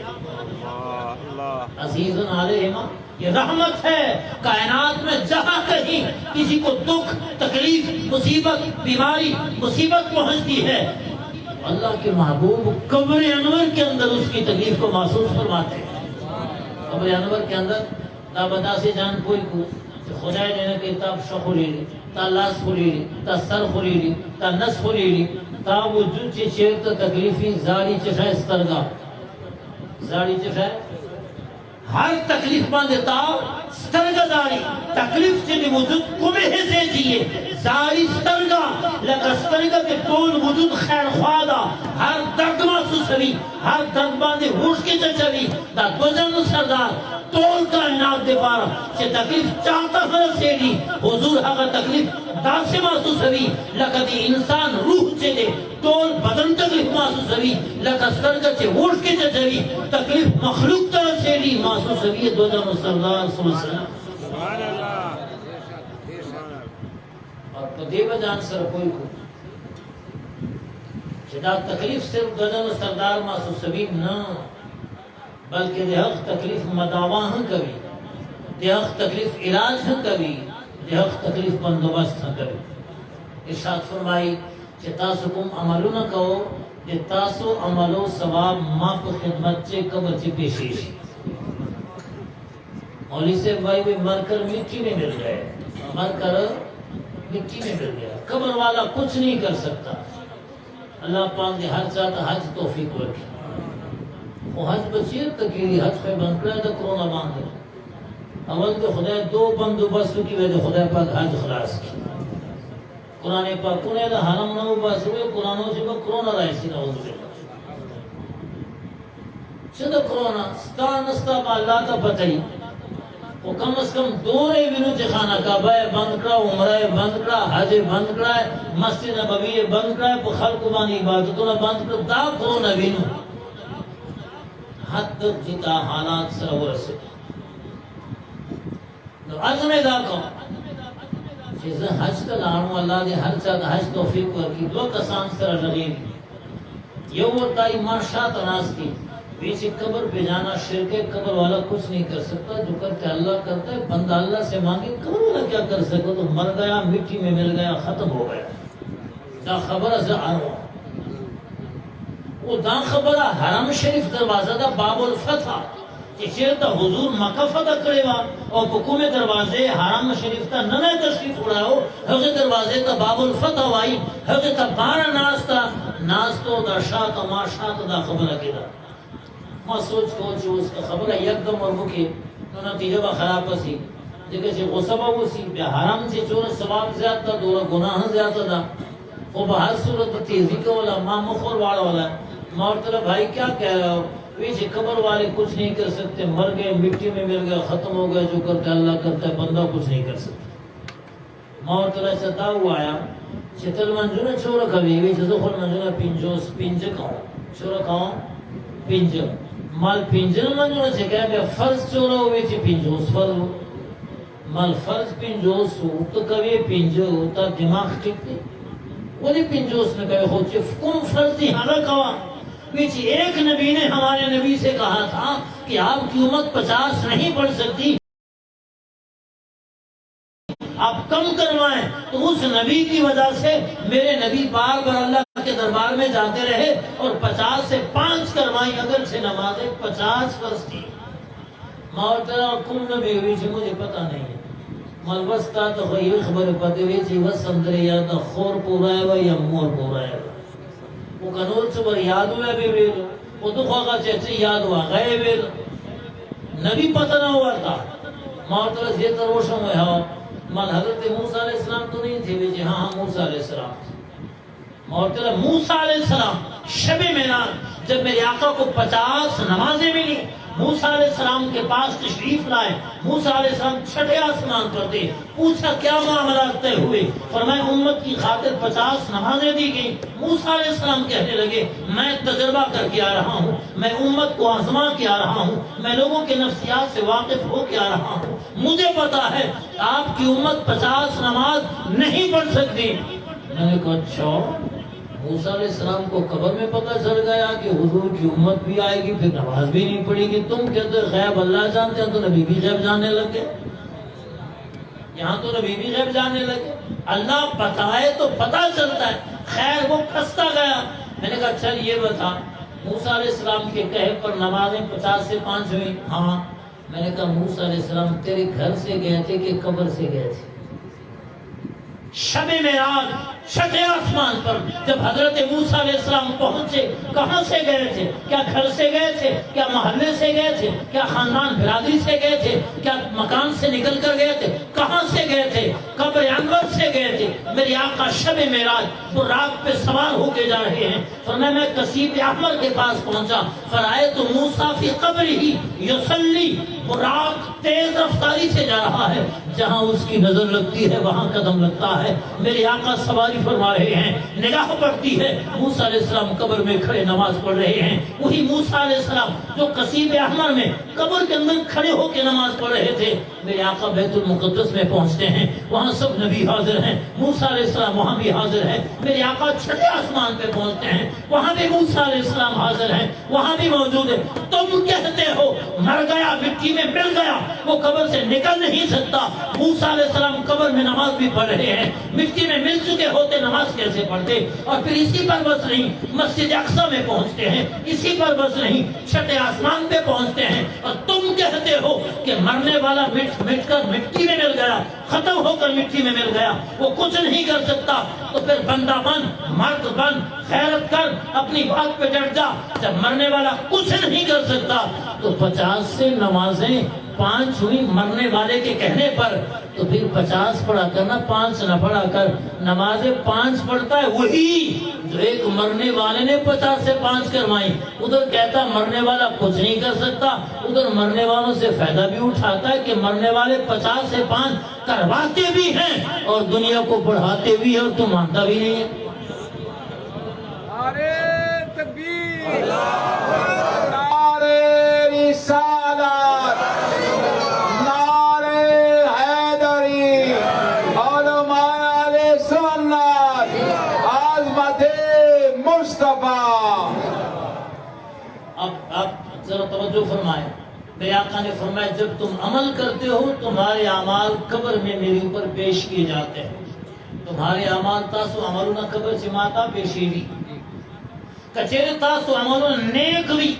عزیز علیہ ما یہ رحمت ہے. کائنات میں جہاں کہیں کسی کو دکھ، تکلیف، مصیبت، بیماری، مصیبت پہنچتی ہے، اللہ کے محبوب قبر انور کے اندر اس کی تکلیف کو محسوس فرماتے ہیں. قبر انور کے اندر تا بتا سے جان کوئی کو خدا نے کہ تا شخوریلی، تا لاس خوریلی، تا سر خوریلی، تا نس خوریلی، تا وجود چی چیر تا تکلیفی زاری چشای سترگا، زاری چشای ہر تکلیف باندے تا سترگا زاری تکلیف چلی وجود کمی حصے چیئے زاری سترگا لکا سترگا کے طول وجود خیر خوادا ہر درد محسوس ہوئی، ہر درد باندے ہوش کی چچوی دا دو جن سردار طول کائنات دے پارا چھے تکلیف چاہتا ہے سیڑی حضور حقا تکلیف دا سے محسوس ہوئی لکا دی انسان روح چلے طول بدن تکلیف محسوس ہوئی لکا سترگا چھے ہوش کی چچوی تکلیف مخلوق طرح سیڑی محسوس ہوئی. دو جن سردار صلی اللہ علیہ وسلم اور دیو جان سر کوئی کو جدا تکلیف صرف دو جن سردار محسوس ہوئی نا، بلکہ دیہق تکلیف مداواں ہاں کبھی، دیہق تکلیف علاج ہاں کبھی، دیہق تکلیف بندوبست ہاں کبھی. ارشاد فرمائی کہ تاسو کم عملو نہ کہو کہ تاسو عملو ثواب ماں کو خدمت چے قبر چے پیشیش. مولی سے بھائی بھی مر کر مٹی میں مل گئے، مر کر مٹی میں مل گیا، قبر والا کچھ نہیں کر سکتا. اللہ پاک نے ہر چاہتا حج توفیق رکھی. وہ حج بچیر تکیری حج پہ بند کرے تو کرونا باندھے اول تو خدا دو بندوبست کی وجہ خدا پاک حج خلاص کی. قرآن پاک کنے دا حرم نو بس ہوئے قرآنوں سے با کرونا رائسی نعوذ باللہ چھتا کرونا ستا نستا با اللہ تا پتہی وہ کم از کم دورے بینو چی خانہ کعبہ بند کرا، عمرہ بند کرا، حج بند کرا، مسجد نبوی بند کرا، پا خلق بانی عبادتوں بند کرا، دا کرونا بینو حد تک جتا حالات سر ورسے. تو عزم دا کم چیزیں حج کا لانو اللہ دے ہر چاہتا حج توفیق ورکی. دو کسان سر رغیر یہ ورطائی ماشاء تناس کی بیچی قبر پہ جانا شرک ہے. قبر والا کچھ نہیں کر سکتا، جو کرتے اللہ کرتا ہے. بندہ اللہ سے مانگے قبر والا کیا کر سکتا؟ تو مر گیا، مٹی میں مل گیا، ختم ہو گیا. دا خبر سے آنوا وہ دا خبر حرم شریف دروازہ دا باب الفتح چیر تا حضور مکہ فتح کرے وا اور حکوم دروازے حرم شریف تا ننے تشریف اڑاؤ حق دروازے تا باب الفتح وائی حق تا بارا ناس تو دا شاہ تا ما شاہ تا دا خبر اکی دا. ما سوچ کو چھو اس کا خبر یک دم اور بکی تو نتیجہ با خراب سی دیکھے چھے غصبہ وہ سی بے حرم چھے چور ثواب زیادہ تا دورا گناہ زیادہ دا وہ بہر صورت تیزی کا والا ماں مخور والا والا مورتلہ بھائی کیا کہہ رہا ہو ویچے قبر والے کچھ نہیں کر سکتے، مر گئے، مٹی میں مل گئے، ختم ہو گئے. جو کرتا ہے اللہ کرتا ہے، بندہ کچھ نہیں کر سکتا. مورتلہ چتا ہوا آیا چتل منجونہ چھوڑا کبھی ویچے زخل منجونہ پینجوس پینج کھاؤں چھوڑا کھاؤں پینج مال پینجن منجونہ چھکے بے فرض چھوڑا ہوئے چھے پینجوس فرض ہو مال فرض پینجوس ہو تو کبھی پینج ہوتا دماغ ٹھیک دے ولی پینجوس نے کہے خود چھے کم فرض دی حقا کوا بیچی ایک نبی نے ہمارے نبی سے کہا تھا کہ آپ کی امت 50 نہیں پڑھ سکتی، آپ کم کروائیں. تو اس نبی کی وجہ سے میرے نبی بار بار اللہ کے دربار میں جاتے رہے اور 50 سے 5 کروائیں اگر سے نمازیں 50 فرض تھی. مورترہ کم نبی ہوئی چھے مجھے پتہ نہیں ہے ملوستا تو خیلی خبر پتے ہوئی چھے وسندر یا دا خور پورا ہے یا مور پورا ہے وہ کنور صبح یاد ہویا بے ویل وہ تو خواہ چیچے یاد ہوا غیے ویل نبی پتہ نہ ہوا تھا معترض یہ تروشن ہوئے ہوا مال حضرت موسیٰ علیہ السلام تو نہیں تھے جی ہاں موسیٰ علیہ السلام تھے معترض موسیٰ علیہ السلام شب معراج جب میرے آقا کو 50 نمازیں ملی موسیٰ علیہ السلام کے پاس تشریف لائے موسیٰ علیہ السلام چھٹے آسمان پر تھے پوچھا کیا معاملات طے ہوئے فرمایا امت کی خاطر 50 نمازیں دی گئی موسیٰ علیہ السلام کہنے لگے میں تجربہ کر کے آ رہا ہوں میں امت کو آزما کے آ رہا ہوں میں لوگوں کے نفسیات سے واقف ہو کے آ رہا ہوں مجھے پتا ہے آپ کی امت 50 نماز نہیں پڑھ سکتی میں نے کہا اچھا موسیٰ علیہ السلام کو قبر میں پتہ چل گیا کہ حضور کی امت بھی آئے گی پھر نماز بھی نہیں پڑے گی تم کہتے غیب اللہ جانتے ہیں تو نبی بھی غیب جاننے لگے یہاں تو نبی بھی غیب جاننے لگے اللہ بتائے تو پتہ چلتا ہے خیر وہ پھنستا گیا میں نے کہا چل یہ بتا موسیٰ علیہ السلام کے کہے پر نمازیں 50 سے 5 ہوئی ہاں میں نے کہا موسیٰ علیہ السلام تیرے گھر سے گئے تھے کہ قبر سے گئے تھے شب معراج چھٹے آسمان پر جب حضرت موسیٰ علیہ السلام پہنچے کہاں سے گئے تھے کیا گھر سے گئے تھے کیا محلے سے گئے تھے کیا خاندان برادری سے گئے تھے کیا مکان سے نکل کر گئے تھے کہاں سے گئے تھے قبر انور سے گئے تھے میرے آقا شب معراج براق پہ سوار ہو کے جا رہے ہیں فرمایا میں کثیب احمر کے پاس پہنچا فرائے تو موسیٰ فی قبر ہی یصلی براق تیز رفتاری سے جا رہا ہے جہاں اس کی نظر لگتی ہے وہاں قدم لگتا ہے میرے آقا سواری فرما رہے ہیں نگاہ پڑتی ہے موسیٰ علیہ السلام قبر میں کھڑے نماز پڑھ رہے ہیں وہی موسیٰ علیہ السلام جو قصیب احمر میں قبر کے اندر کھڑے ہو کے نماز پڑھ رہے تھے میرے آقا بیت المقدس میں پہنچتے ہیں وہاں سب نبی حاضر ہیں موسیٰ علیہ السلام وہاں بھی حاضر ہیں میرے آقا چھٹے آسمان پہ پہنچتے ہیں وہاں بھی موسیٰ علیہ السلام حاضر ہیں وہاں بھی موجود ہے تم کہتے ہو مر گیا مٹی میں مل گیا وہ قبر سے نکل نہیں سکتا موسیٰ علیہ السلام قبر میں نماز بھی پڑھ رہے ہیں مٹی میں مل چکے ہوتے نماز کیسے پڑھتے اور پھر اسی پر بس نہیں مسجد اقصی میں پہنچتے ہیں اسی پر بس نہیں چھٹے آسمان پہ پہنچتے ہیں اور تم کہتے ہو کہ مرنے والا مٹ کر مٹی میں مل گیا ختم ہو کر مٹی میں مل گیا وہ کچھ نہیں کر سکتا تو پھر بندہ بن مرد بن خیرت کر اپنی بات پہ ڈٹ جا جب مرنے والا کچھ نہیں کر سکتا تو 50 سے نمازیں 5 ہوئی مرنے والے کے کہنے پر تو پھر 50 پڑھا کرنا 5 نہ پڑھا کر نمازیں 5 پڑھتا ہے وہی جو ایک مرنے والے نے 50 سے 5 کروائی ادھر کہتا مرنے والا کچھ نہیں کر سکتا ادھر مرنے والوں سے فائدہ بھی اٹھاتا ہے کہ مرنے والے 50 سے 5 کرواتے بھی ہیں اور دنیا کو بڑھاتے بھی ہیں اور تو مانتا بھی نہیں ہے نعرے تکبیر نعرے رسالت نعرے حیدری علماء علیہ سنت عظمت مصطفیٰ اب ذرا توجہ فرمائیں میرے آقا نے فرمایا جب تم عمل کرتے ہو تمہارے اعمال قبر میں میرے اوپر پیش کیے جاتے ہیں تمہارے اعمال تاسو عملنا قبر سے ماتا پیشیوی کچھر تاسو عملنا نیک بھی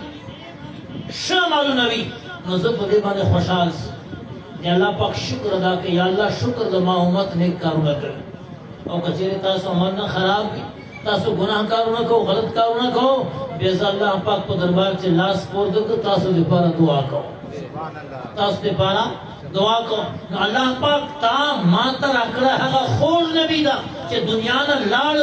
شامل نبی نظب دے بانے خوشحال سے یا اللہ پاک شکر ادا کہ یا اللہ شکر دما امت نیک کارو نہ کرے اور کچھر تاسو عملنا خراب بھی تاسو گناہ کارو نہ کہو غلط کارو نہ کہو بیزا اللہ پاک کو دربار سے لاس پور دو کہ تاسو دے پارا دعا کہو تاسو دے پارا دعا کہو اللہ پاک تا مانتا رکھڑا ہے خور نبی دا کہ دنیا نا لاڑ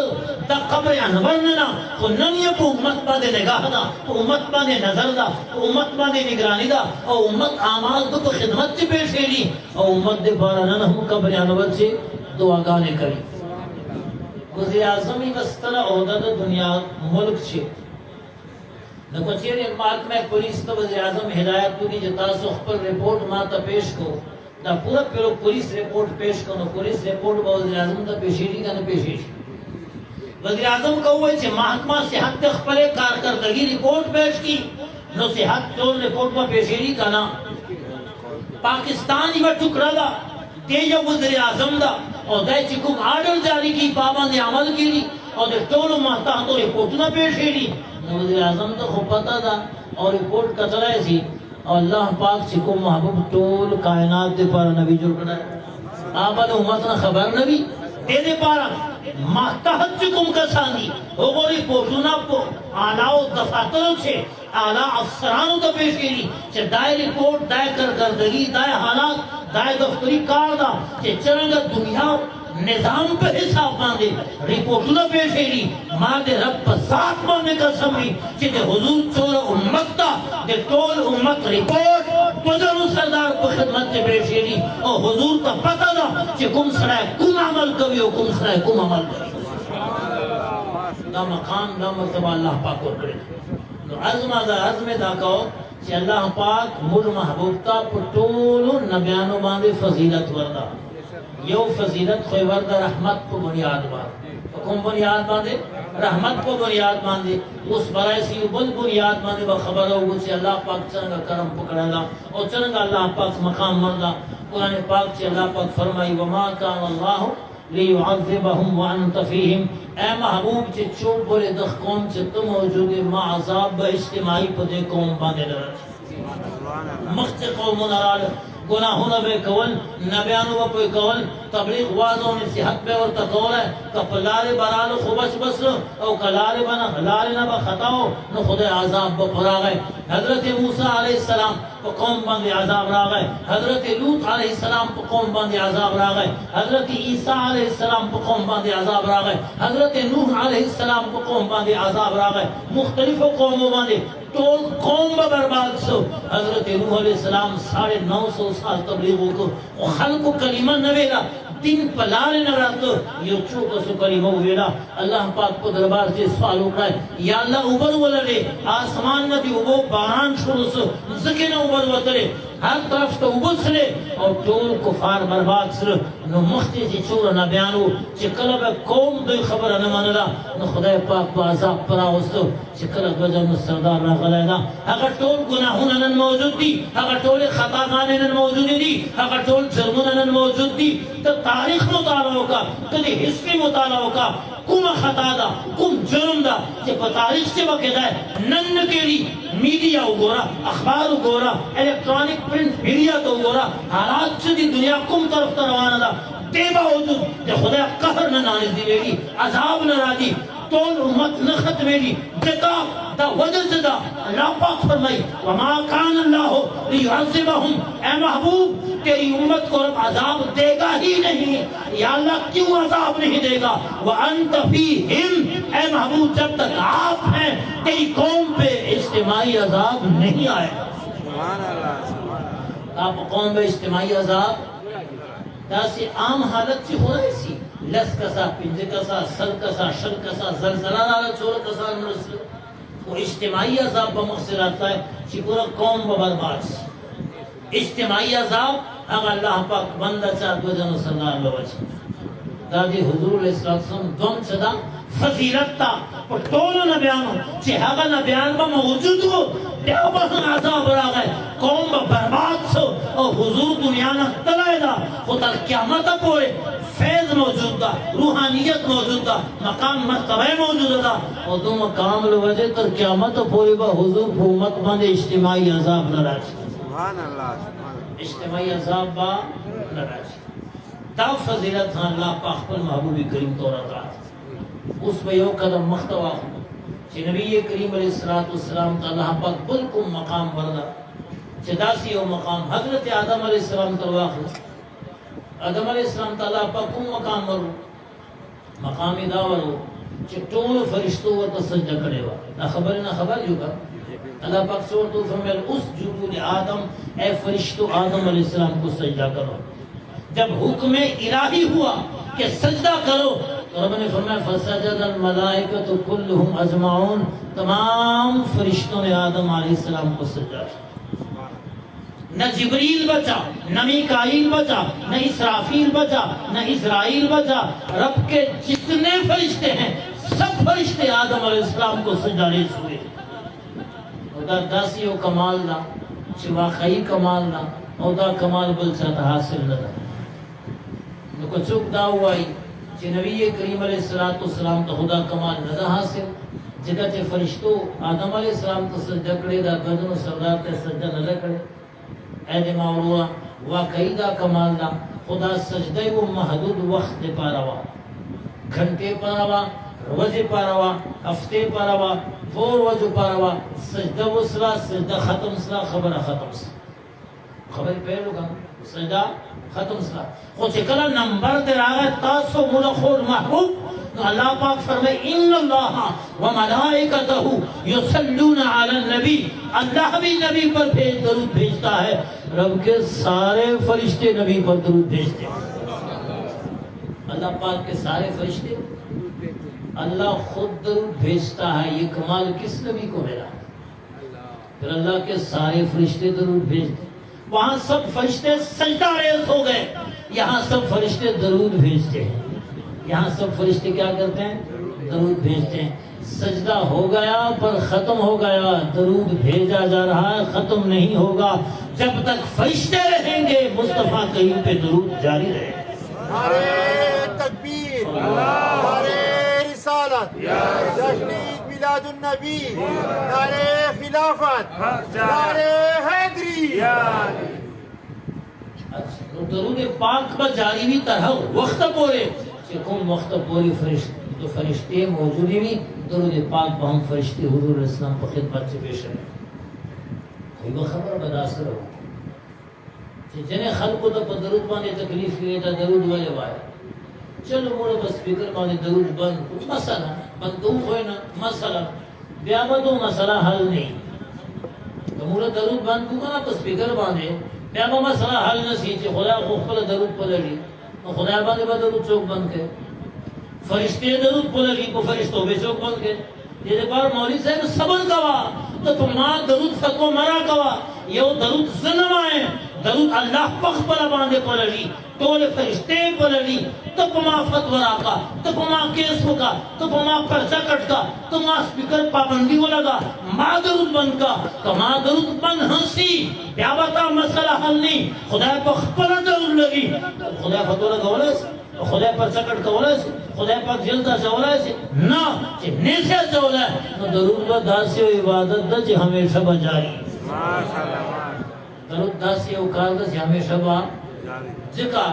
دا قبر انور ننا تو ننیا پو امت باندے نگاہ دا پو امت باندے نظر دا پو امت باندے نگرانی دا اور امت آمال تو خدمت تی پیش لی اور امت دے پارا ننا ہم قبر انور سے دعا گانے کری وزیر اعظمی بستر عہدہ دا دنیا ملک چھے نکو چیر محکمہ پولیس تو وزیر اعظم ہدایت کو دی جتا سخ پر رپورٹ ماتا پیش کو دا پورا پھر پولیس رپورٹ پیش کو پولیس رپورٹ با وزیر اعظم تا پیشیری کا نہ پیشیری وزیر اعظم کا ہوئے چھے محکمہ صحت تخپلے کارکردگی رپورٹ پیش کی نو صحت تول رپورٹ با پیشیری کا نا پاکستان ہی با ٹکرا دا تیجا وزیر اعظم دا اور دائی چکم آرڈر جاری کی پابند عمل کی لی اور دے ٹولو محتاہ تو رپورٹ نہ پیشیری وزیر اعظم تو خوب پتا تھا اور رپورٹ کترا ایسی اور اللہ پاک چکو محبوب ٹول کائنات دے پارا نبی جڑ کر ہے آپ آدھے امت نہ خبر نبی دے پارا محتحت چکم کسانی وګوري پورتونه په اعلیٰ دفاترو چې اعلیٰ افسرانو ته پیش کړي چې دای ریپورټ دای کارکردګي دای حالات دای دفتری کار دا چې څنګه دنیا نظام په حساب باندې ریپورټونه پیش کړي ما دې رب په ذات باندې قسم وي چې د حضور ټول امت ته د ټول امت ریپورټ پدرو سردار په خدمت کې پیش کړي او حضور ته پته ده چې کوم سره کوم عمل کوي او کوم سره کوم عمل کوي دا مقام دا مرتبه الله پاک ورکړي نو عزم دا کو چې الله پاک موږ محبوب ته په ټولو نبیانو باندې فضیلت وردا یو فضیلت خو وردا رحمت په بنیاد باندې کوم بنیاد باندې رحمت په بنیاد باندې اوس برای سی بل بنیاد باندې خبر او چې الله پاک څنګه کرم پکړالا او څنګه الله پاک مقام وردا قرآن پاک چې الله پاک فرمایي وما كان الله ليعذبهم وانت فيهم اے محبوب چې چوب بولے دخ قوم چې تم موجود ما عذاب با اجتماعی پدے قوم باندې لرل مخت قوم نرال گناہوں بے کول نبیانو بے کول تبلیغ وازوں نصیحت بے اور تقول ہے کپلار برال خوبش بس او کلار بنا لار نہ بخطاو نو خود عذاب بپرا گئے حضرت موسیٰ علیہ السلام کو قوم باندې عذاب را گئے حضرت لوط علیہ السلام کو قوم باندې عذاب را گئے حضرت عیسیٰ علیہ السلام کو قوم باندې عذاب را گئے حضرت نوح علیہ السلام کو قوم باندې عذاب را گئے مختلف قوموں باندې ټول قوم برباد شو حضرت نوح علیہ السلام 950 سال تبلیغ کو خلق کلمہ نہ ویلا دن پلار نہ راتو یو چوک سو کلمہ ویلا اللہ پاک کو دربار سے سوال اٹھائے یا اللہ اوپر ولرے آسمان نہ دی وہ باران شروع سو زکے نہ اوپر وترے ہر طرف تو وبسلے اور ټول کفار برباد سر نو مختی جی چور نہ بیانو چې کله قوم دوی خبر نه منلا نو خدای پاک په عذاب پر اوستو چې کله غجن سردار راغلی دا هغه ټول گناهونه نن موجود دي هغه ټول خطاګانې نن موجود دي هغه ټول جرمونه نن موجود دي ته تاریخ مطالعه وکړه ته هسټري مطالعه وکړه کوم خطا دا کوم جرم دا چې په تاریخ کې وکړه نن کېږي میډیا وګوره اخبار وګوره الکترونیک پرنٹ میډیا ته وګوره حالات چې د دنیا کوم طرف ته روانه ده دې باوجود د خدای قهر نه نازلېږي عذاب نه راځي ټول امت نه ختمېږي ځکه دا وجه څه ده الله پاک فرمایي وما كان الله ليعذبهم اے محبوب تیری امت کو رب عذاب دے گا ہی نہیں یا اللہ کیوں عذاب نہیں دے گا وانت فیہم اے محبوب جب تک آپ ہیں تیری قوم پہ اجتماعی عذاب نہیں آئے گا آپ قوم پہ اجتماعی عذاب تاسی عام حالت سے ہو رہی سی لس کسا پنج کسا سر کسا شل کسا زلزلہ لالا چور کسا مرسل وہ اجتماعی عذاب بمقصد آتا ہے کہ پورا قوم برباد سی اجتماعی عذاب اگر اللہ پاک بندہ چاہت وجن صلی اللہ علیہ وسلم دادی حضور علیہ السلام دوم چدا فضیلت تا پر طولو نبیانو چی حقا نبیان با موجود ہو دیا بہن عذاب را گئے قوم با برباد سو اور حضور دنیا نا تلائے دا خود قیامت پورے فیض موجود دا روحانیت موجود دا مقام مرتبہ موجود دا اور دو مقام لوجہ تر قیامت پورے با حضور حکومت بند اجتماعی عذاب نراج اجتماعی عذاب با نراج دا فضیلت اللہ پاک پر محبوب کریم طورت رات اس پہ یو قدم مختوا چی نبی کریم علیہ السلام تا اللہ پاک بلکم مقام وردا چی داسی یو مقام حضرت آدم علیہ السلام تلواخل آدم علیہ السلام تا اللہ پاک کم مقام ورو مقامی دا ورو چی طول فرشتو ورطا سجدہ کرے وا نا خبر جو گا اللہ پاک سورتو فرمیل اس جلود آدم اے فرشتو آدم علیہ السلام کو سجدہ کرو جب حکم الہی ہوا کہ سجدہ کرو تو رب نے فرمایا فسجد الملائکۃ کلہم اجمعون تمام فرشتوں نے آدم علیہ السلام کو سجدہ کیا نہ جبریل بچا نہ میکائیل بچا نہ اسرافیل بچا نہ اسرائیل بچا رب کے جتنے فرشتے ہیں سب فرشتے آدم علیہ السلام کو سجدہ ریز ہوئے دا داسی و کمال دا چی واقعی کمال دا او دا کمال بلچات حاصل نہ دا نو کچھوک دا ہوائی چی نبی کریم علیہ السلام تا خدا کمال نہ دا حاصل جگہ چی فرشتو آدم علیہ السلام تا سجدہ کرے دا گردن و سردار تا سجدہ نہ کرے اے دے ماورورا واقعی دا کمال دا خدا سجدہ و محدود وقت دے پارا وا گھنٹے پر آوا روزے پر آوا ہفتے پر آوا وہ روزو پر آوا سجدہ وصلہ سجدہ ختم سلا خبر ختم سلا خبر پہلو کا سجدہ ختم سلا خود چکلا نمبر دے رہا تاسو ملخور محبوب اللہ پاک فرمائے ان اللہ و ملائکتہ یصلون علی النبی اللہ بھی نبی پر درود بھیجتا ہے رب کے سارے فرشتے نبی پر درود بھیجتے ہیں اللہ پاک کے سارے فرشتے اللہ خود درود بھیجتا ہے یہ کمال کس نبی کو ملا پھر اللہ کے سارے فرشتے درود بھیجتے وہاں سب فرشتے سجدہ ریز ہو گئے یہاں سب فرشتے درود بھیجتے ہیں یہاں سب فرشتے کیا کرتے ہیں درود بھیجتے ہیں سجدہ ہو گیا پر ختم ہو گیا درود بھیجا جا رہا ہے ختم نہیں ہوگا جب تک فرشتے رہیں گے مصطفیٰ کریم پہ درود جاری رہے گا نعرے تکبیر نعرے رسالت جشن عید میلاد النبی نعرے خلافت نعرے حیدری درود پاک پر جاری بھی طرح وقت پورے کم وقت پوری فرشتے موجودی بھی درود پاک بہم فرشتے حضور علیہ السلام پر خدمت سے پیش رہے کوئی بخبر بداثر ہو جنہیں خلق کو تو درود بانے تکلیف کیے تھا درود والے بائے چلو موڑا بس فکر بانے درود بند مسئلہ بندوق ہوئے نا مسئلہ بیابا تو مسئلہ حل نہیں تو موڑا درود بند کو نا بس فکر بانے بیابا مسئلہ حل نہ سیچے خدا خوخبل درود پلڑی خدا باندے با درود چوک بند کے فرشتے درود پلڑی کو فرشتوں بے چوک بند کے یہ بار مولی صاحب صبر کوا تو تمہاں درود فتو مرا کوا یہ درود ظلم آئے درود اللہ پخ پلا باندے پلڑی تولے فرشتے پلڑی تو پما فتورا کا تو پما کیس کا تو پما پرچہ کٹ کا تو ما سپیکر پابندی ہو لگا ما درود بند کا تو ما درود بند ہنسی بیابتا مسئلہ حل نہیں خدا پخ پلا درود لگی خدا فتورا گولا سے خدا پر چکٹ کولا ہے خدا پاک جلدہ چولا ہے نا چی نیسے چولا ہے تو درود با داسی و عبادت دا چی ہمیشہ با جاری درود داسی و کار دا چی ہمیشہ با جکا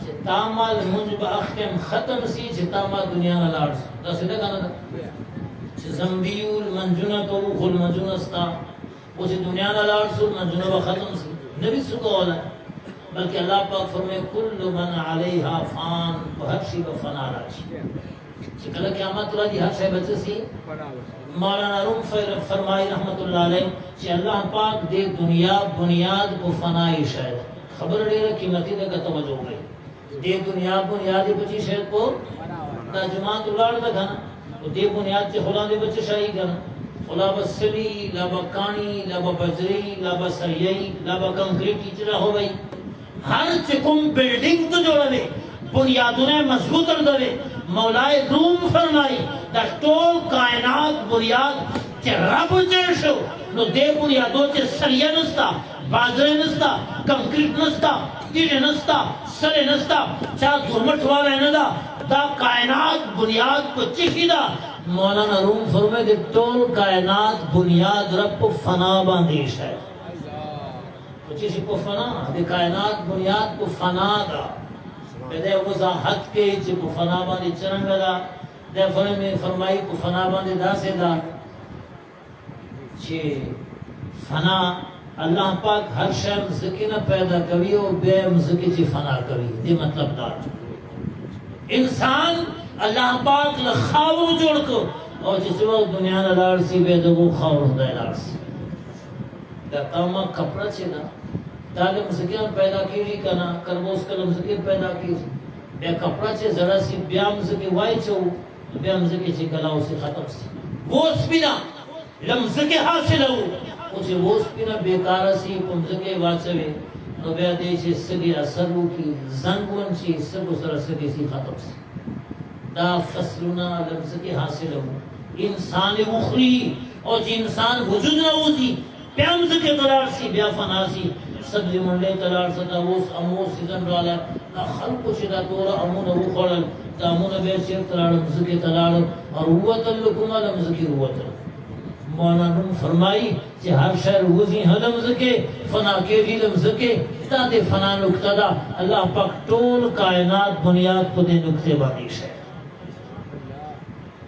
چی تامال منج با اختم ختم سی چی تامال دنیا نا لارس داسی دا کانا دا چی زنبیول منجونت و خل منجونستا وہ چی دنیا نا لارس منجونت با ختم سی نبی سکو اولا ہے بلکہ اللہ پاک فرمائے کل من علیہا فان و ہر شی و فنا راجی چکلہ قیامت اللہ دی ہر شای بچے سی مولانا روم فرمائی رحمت اللہ علیہ کہ اللہ پاک دے دنیا بنیاد کو فنائی شاید خبر دے رہا قیمتی دے کا توجہ گئی دے دنیا بنیادی بچی شاید کو دا جماعت اللہ دا گھنا دے بنیاد چے خلا دے بچے شاہی گھنا خلا با سلی لابا کانی لابا بجری لابا سریعی لابا کنکریٹی چرا ہو گئی ہر چکم بلڈنگ تو جوڑا دے بنیادوں مضبوط اندرے مولائے روم فرمائی دا ٹول کائنات بنیاد چے رب جیشو نو دے بنیادوں چے سریع نستا بازرے نستا کنکریٹ نستا تیرے نستا سرے نستا چاہ دھرمٹ والا ہے ندا دا کائنات بنیاد کو چکی دا مولانا روم فرمائے دے ٹول کائنات بنیاد رب کو فنا باندیش ہے چیزی کو فنا دے کائنات بنیاد کو فنا دا دے وضاحت کے چی کو فنا باندی چرنگ دا دے فرمائی کو فنا باندی دا سے دا چی فنا اللہ پاک ہر شہر مزکی نہ پیدا کری اور بے مزکی چی فنا کری دے مطلب دا انسان اللہ پاک لخاور جوڑ کو اور جس وقت دنیا نہ لار سی بے دو خاور دا لار سی دا تاما کپڑا چی نا دالے مزکیان پیدا کیجی کنا کربوس کا لمزکیان پیدا کیجی بے کپڑا چے ذرا سی بیا مزکی وائی چو بیا مزکی چے گلاو سی ختم سی وہ سپینا لمزکی حاصل ہو اسے وہ سپینا بیکارا سی پمزکی واچوے نو بیا دے چے سگی اثر رو کی زنگون چی سب سر سگی سی ختم سی دا فصلنا لمزکی حاصل ہو انسان اخری اور جی انسان وجود نہ ہو جی بیا مزکی قرار سی بیا فنا سی سبزی منڈے تلار ستا ووس اموس سیزن رالا نا خلقو شدا دورا امون او خورل تا امون بے شیر تلار مزکی تلار اور روت اللکونا لمزکی روت مولانا فرمائی کہ ہر شہر وزی ہاں لمزکی فنا کے بھی لمزکی تا دے فنا نکتا دا اللہ پاک ٹول کائنات بنیاد کو دے نکتے بانیش ہے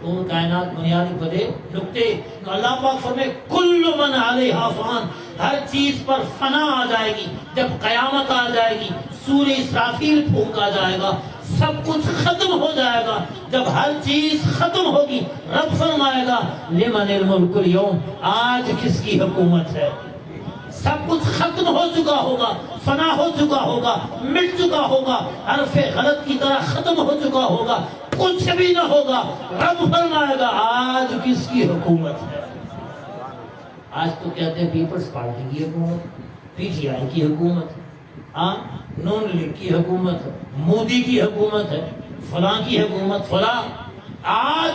تو کائنات بنیادی بدے نقطے تو اللہ پاک فرمائے کل من علیہا فان، ہر چیز پر فنا آ جائے گی، جب قیامت آ جائے گی، سور اسرافیل پھونکا جائے گا، سب کچھ ختم ہو جائے گا، جب ہر چیز ختم ہوگی رب فرمائے گا لمن الملک اليوم، آج کس کی حکومت ہے؟ سب کچھ ختم ہو چکا ہوگا، فنا ہو چکا ہوگا، مٹ چکا ہوگا، حرف غلط کی طرح ختم ہو چکا ہوگا، کچھ بھی نہ ہوگا، رب فرمائے گا آج کس کی حکومت ہے؟ آج تو کہتے ہیں پیپلز پارٹی کی حکومت، پی ٹی آئی کی حکومت ہے، نون لیگ کی حکومت ہے، مودی کی حکومت ہے، فلاں کی حکومت فلاں۔ آج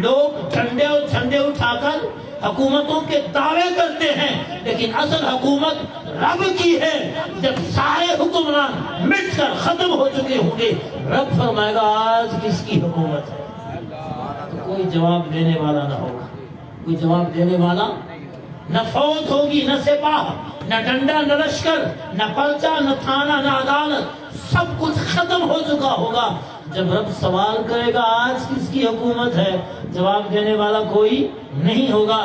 لوگ جھنڈے اور جھنڈے اٹھا کر حکومتوں کے دعوے کرتے ہیں، لیکن اصل حکومت رب کی ہے۔ جب سارے حکمران مٹ کر ختم ہو چکے ہوں گے، رب فرمائے گا آج کس کی حکومت ہے؟ تو کوئی جواب دینے والا نہ ہوگا، کوئی جواب دینے والا نہ فوج ہوگی، نہ سپاہ، نہ ڈنڈا، نہ لشکر، نہ پرچہ، نہ تھانہ، نہ عدالت، سب کچھ ختم ہو چکا ہوگا۔ جب رب سوال کرے گا آج کس کی حکومت ہے، جواب دینے والا کوئی نہیں ہوگا۔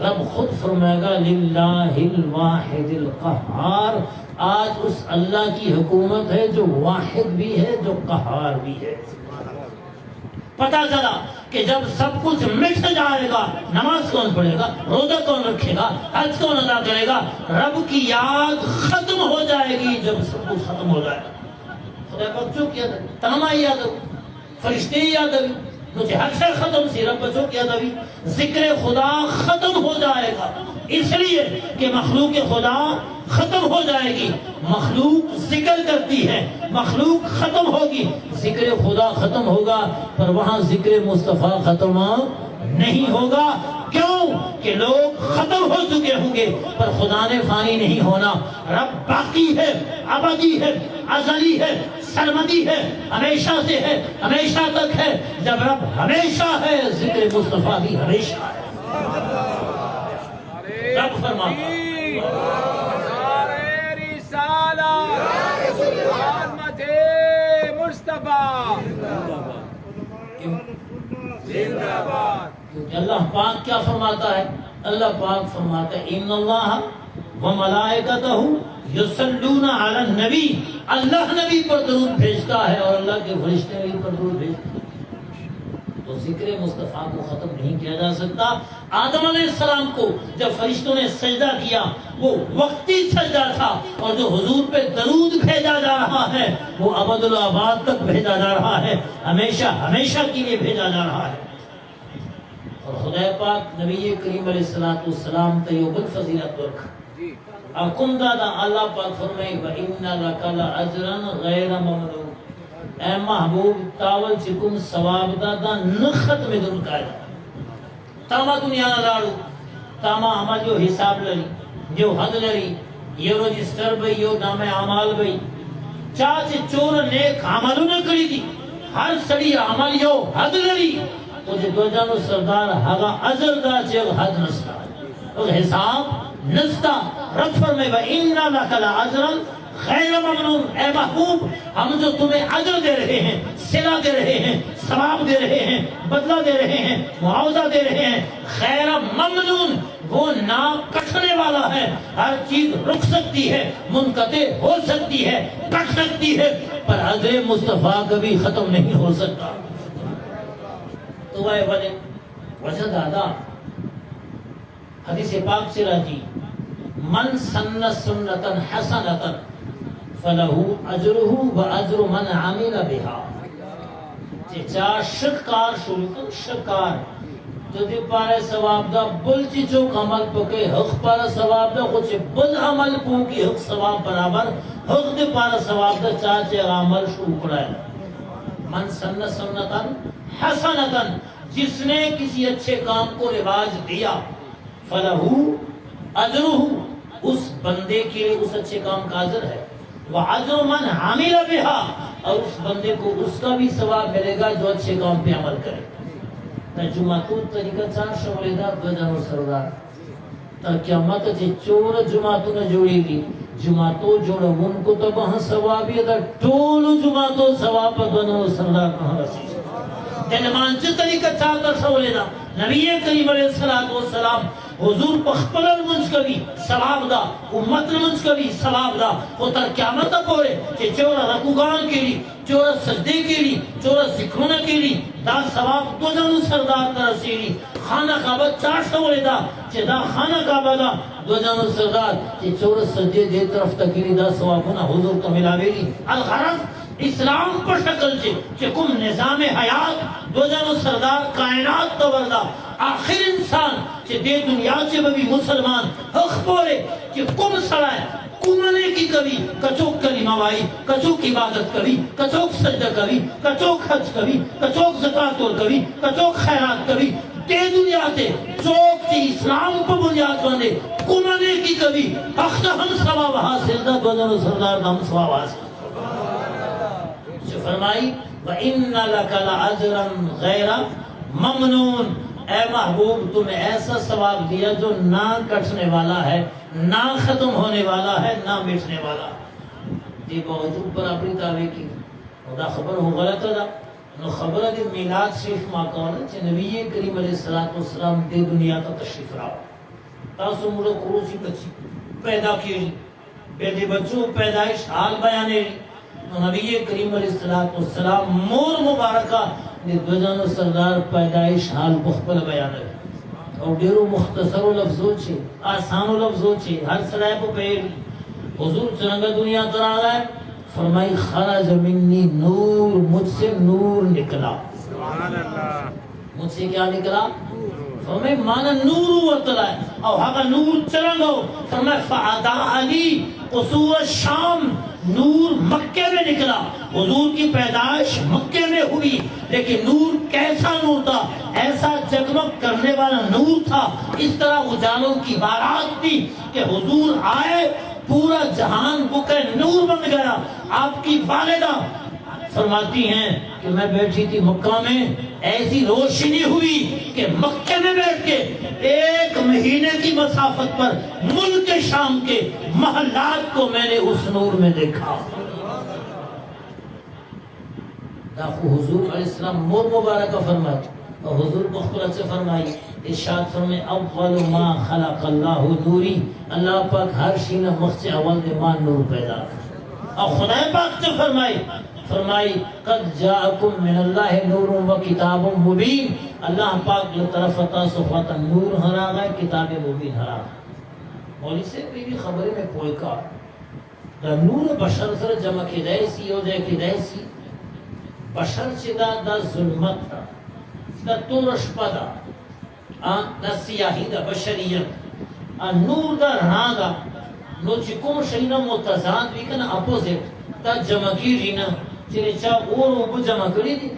رب خود فرمائے گا للہ الواحد القہار، آج اس اللہ کی حکومت ہے جو واحد بھی ہے، جو قہار بھی ہے۔ پتہ چلا کہ جب سب کچھ مٹ جائے گا، نماز کون پڑھے گا، روزہ کون رکھے گا، حج کون ادا کرے گا؟ رب کی یاد ختم ہو جائے گی جب سب کچھ ختم ہو جائے گا۔ خدا پاک چوک یاد ہے، تنما یاد ہے، فرشتے یاد ہے، مجھے حق سے ختم سی رب چوک یاد ہے، ذکر خدا ختم ہو جائے گا، اس لیے کہ مخلوق خدا ختم ہو جائے گی۔ مخلوق ذکر کرتی ہے، مخلوق ختم ہوگی، ذکر خدا ختم ہوگا، پر وہاں ذکر مصطفیٰ ختم نہیں ہوگا۔ کیوں کہ لوگ ختم ہو چکے ہوں گے، پر خدا نے فانی نہیں ہونا۔ رب باقی ہے، ابدی ہے، ازلی ہے، سرمدی ہے، ہمیشہ سے ہے، ہمیشہ تک ہے۔ جب رب ہمیشہ ہے، ذکر مصطفیٰ بھی ہمیشہ ہے۔ رب فرماتا اللہ پاک کیا فرماتا ہے؟ اللہ پاک فرماتا ہے ان اللہ وملائکتہ یصلون علی النبی، اللہ نبی پر درود بھیجتا ہے اور اللہ کے فرشتے بھی پر درود بھیجتے ہیں۔ تو ذکر مصطفیٰ کو ختم نہیں کیا جا سکتا۔ آدم علیہ السلام کو جب فرشتوں نے سجدہ کیا، وہ وقتی سجدہ تھا، اور جو حضور پہ درود بھیجا جا رہا ہے وہ ابد الآباد تک بھیجا جا رہا ہے، ہمیشہ ہمیشہ کے لیے بھیجا جا رہا ہے۔ اور خدا پاک نبی کریم علیہ السلام طیب الفضیلت ورکھ اور کم دادا اللہ پاک فرمائے وَإِنَّ لَكَ لَأَجْرًا غَيْرَ مَمْنُونٍ، اے محبوب تاول چکم ثواب دادا نخت میں دن کا ہے تاما دنیا نہ لاڑو، تاما ہما جو حساب لری، جو حد لری، یہ رجسٹر بھئی، یہ نام عمال بھئی، چاچے چور نیک عملوں نے کری دی، ہر سڑی عمل یو حد لری، مجھے دو جانو سردار ہگا عذر دا چیل حد نستا، اور حساب نستا۔ رب فرمائے وَإِنَّ لَكَ لَأَجْرًا غیر ممنون، اے محبوب ہم جو تمہیں اجر دے رہے ہیں، صلہ دے رہے ہیں، ثواب دے رہے ہیں، بدلہ دے رہے ہیں، معاوضہ دے رہے ہیں، غیر ممنون، وہ نا کٹنے والا ہے۔ ہر چیز رک سکتی ہے، منقطع ہو سکتی ہے، کٹ سکتی ہے، پر اجر مصطفیٰ کبھی ختم نہیں ہو سکتا۔ تو اے وجہ دادا حدیث پاک سے راجی من سن سنتا حسنتا فلہو اجرہ و اجر من عمل بہا، چا شکار شروع کن شکار تو دی پارے ثواب دا بل چی چوک عمل پکے حق پارا ثواب دا خود چی بل عمل پوکی حق ثواب برابر، حق دی پارا ثواب دا چاچے عمل شروع کرائے۔ من سن سنتا حسنتا، جس نے کسی اچھے کام کو رواج دیا، فلہو اجرہ، اس بندے کے لیے اس اچھے کام کا اجر ہے، وَعَجْرُ مَنْ عَمِلَ بِهَا، اور اس بندے کو اس کا بھی ثواب ملے گا جو اچھے کام پہ عمل کرے۔ تا جمعتو طریقہ چار شوریدہ دو جانو سردار تا قیامت چی چور جمعتو نہ جوڑی گی، جمعتو جوڑا ان کو تو وہاں ثوابی ہے، ٹول جمعتو ثواب دونوں سردار کہاں رسی۔ دل مانچ طریقہ چاہتا سولے دا نبی کریم علیہ السلام حضور پخپلر منچ کبھی ثواب دا امت منچ کبھی ثواب دا وہ تر قیامت پورے کہ چورا رکوگان کے لیے چورا سجدے کے لیے چورا ذکرون کے لیے دا ثواب دو جنو سردار ترسیلی خانہ کعبہ 400 لے دا چہ دا خانہ کعبہ دا دو جنو سردار چہ چورا سجدے دے طرف تکیلی دا ثوابنا حضور کا ملاویلی الغرض اسلام پر شکل چہ کم نظام حیات دو جنو سردار کائنات توردا آخر انسان چہ دے دنیا چہ بھی مسلمان حق پورے کہ کم سڑائے کمنے کی کبھی کچوک کلمہ وائی کچوک عبادت کبھی کچوک سجدہ کبھی کچوک حج کبھی کچوک زکاة اور کبھی کچوک خیرات کبھی دے دنیا تے چوک تی اسلام پر بنیاد بندے کمنے کی کبھی حق ہم ثواب حاصل دا بدن سردار ہم ثواب حاصل فرمائی وَإِنَّ لَكَ لَعَجْرًا غَيْرَ مَمْنُونَ اے محبوب تمہیں ایسا ثواب دیا جو نہ کٹنے والا ہے نہ ختم ہونے والا ہے نہ مٹنے والا دی موجود پر اپنی دعوے کی خدا خبر ہو غلط دا نو خبر دی میلاد شریف ماکانا چھے نبی کریم علیہ السلام دے دنیا کا تشریف رہا تاسو ملو قروسی بچی پیدا کی بے دے بچوں پیدائش حال بیانے نبی کریم علیہ السلام مور مبارکہ نے دو جانو سردار پیدائش حال بخبل بیان ہے اور دیرو مختصر لفظوں چھے آسان لفظوں چھے ہر سرائے پہ پہل حضور چنگا دنیا تر آگا ہے فرمائی خرج منی نور مجھ سے نور نکلا مجھ سے کیا نکلا فرمائی مانا نور وطلع ہے اور ہاں نور چرنگا ہو فرمائی فعدا علی قصور شام نور مکہ میں نکلا حضور کی پیدائش مکہ میں ہوئی لیکن نور کیسا نور تھا ایسا جگمگ کرنے والا نور تھا اس طرح اجالوں کی بارات تھی کہ حضور آئے پورا جہان بکے نور بن گیا آپ کی والدہ فرماتی ہیں کہ میں بیٹھی تھی مکہ میں ایسی روشنی ہوئی کہ مکہ میں بیٹھ کے 1 مہینے کی مسافت پر ملک شام کے محلات کو میں نے اس نور میں دیکھا داخو حضور علیہ السلام مور مبارکہ فرمائی اور حضور بخبرت سے فرمائی ارشاد فرمائے اول ما خلق اللہ نوری اللہ پاک ہر شینہ مخص اول دے ماں نور پیدا اور خدا پاک سے فرمائی قد جاءکم من اللہ نور و کتاب مبین اللہ پاک لطرف عطا صفاتا نور ہرا گئے کتاب مبین ہرا گئے مولی سے بھی خبری میں کوئی کار دا نور بشر سر جمع کی دائی سی ہو جائے کی دائی سی بشر چدا دا ظلمت دا تورش پدا دا سیاہی دا بشریت نور دا رہا دا نو چکم شرینا متضاد بھی کنا اپوزیٹ دا جمع کی رینا چلے چاہ اور اوپر جمع کری دی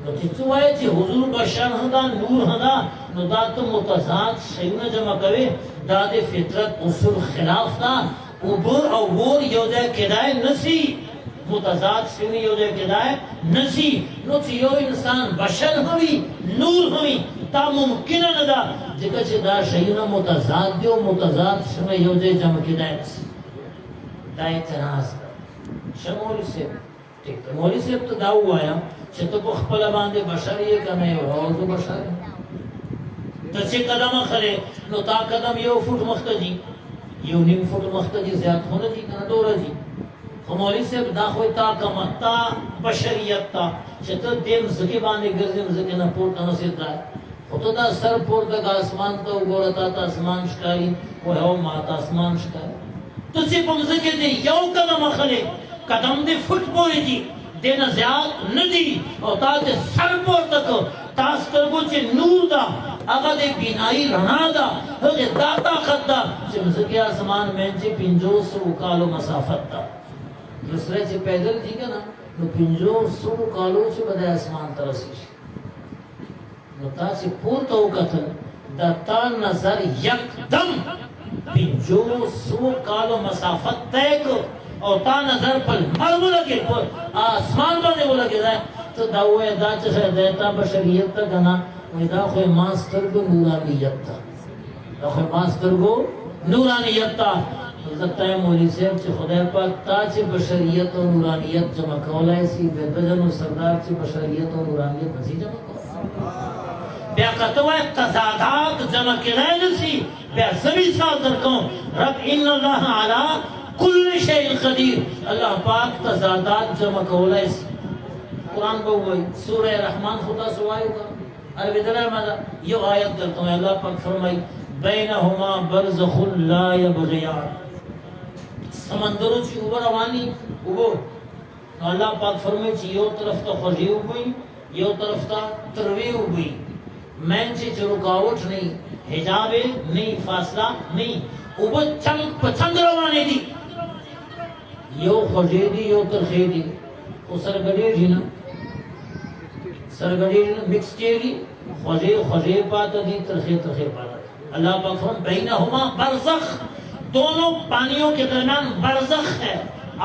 نو چیچو آئے چی حضور بشر ہندا نور ہندا نو دا تو متضاد شرینا جمع کرے دا دے فطرت اصول خلاف دا اوپر او بور یو جائے کدائے نسی متضاد شرینا یو جائے کدائے نسی نو چی یو انسان بشر ہوئی نور ہوئی تا ممکنہ ندا جکا چی دا شرینا متضاد دیو متضاد شرینا یو جائے جمع کدائے نسی دا اعتراض دا شمولی سے ٹھیک مولی سے تو داو آیا چھتو کو خپلا باندے بشر یہ کنے اور تو بشر ہے تو چھے قدم خلے نو تا قدم یو فٹ مختجی یو نیم فٹ مختجی زیاد ہونا جی کنا دورا جی مولی سے داخوی تا کمت تا بشریت تا چھتو دیم زکی باندے گرزیم زکی نا پورتا نصیت رائے خطو دا سر پورتا کا اسمان تا گورتا تا اسمان شکاری وہ ہے وہ ماتا اسمان شکاری تو چھے پمزکی دے یو قدم خلے قدم دے فٹ پوری جی دینا زیاد ندی اور تا دے سر پور تک تاس کرگو چے نور دا اگا دے بینائی رنا دا ہوگے داتا خد دا چے مزکی آسمان میں چے پنجو سو کالو مسافت دا دوسرے چے پیدل جی گا نا نو پنجو سو کالو چے بدے آسمان ترسیش نو تا چے پور تو قتل دا تا نظر یک دم پنجو سو کالو مسافت تیک اور تا نظر پر مرمو لگے آسمان بانے وہ لگے دائے تو داوے دا چسے دیتا بشریت تا گنا دا خوی ماستر کو نورانیت تا دا خوی ماستر کو نورانیت تا لگتا ہے مولوی صاحب چھ خدا پاک تا چھ بشریت و نورانیت جمع کولا ایسی بہتجن و سردار چھ بشریت و نورانیت بسی جمع کولا بیا قطوہ تضادات جمع کرائے نسی بیا زمین ساتھ درکوں رب ان اللہ علا کل شیء قدیر اللہ پاک تضادات جمع کولا ایسی قرآن کو ہوئی سورہ رحمان خدا سوائی ہوگا عربی دلائے ماذا یہ آیت کرتا ہوں اللہ پاک فرمائی بینہما برزخ لا یبغیان سمندروں چی اوبر روانی اوبر اللہ پاک فرمائی چی یو طرف تا خوشی ہوئی یو طرف تا تروی ہوئی مین چی رکاوٹ نہیں حجاب نہیں فاصلہ نہیں اوبر چنگ پچنگ روانی دی یو خوشی دی یو ترخی دی وہ سرگڑی جی نا سرگڑی مکس چیری خوشی پاتا دی ترخی پاتا اللہ پاک فرم بینہما برزخ دونوں پانیوں کے درمیان برزخ ہے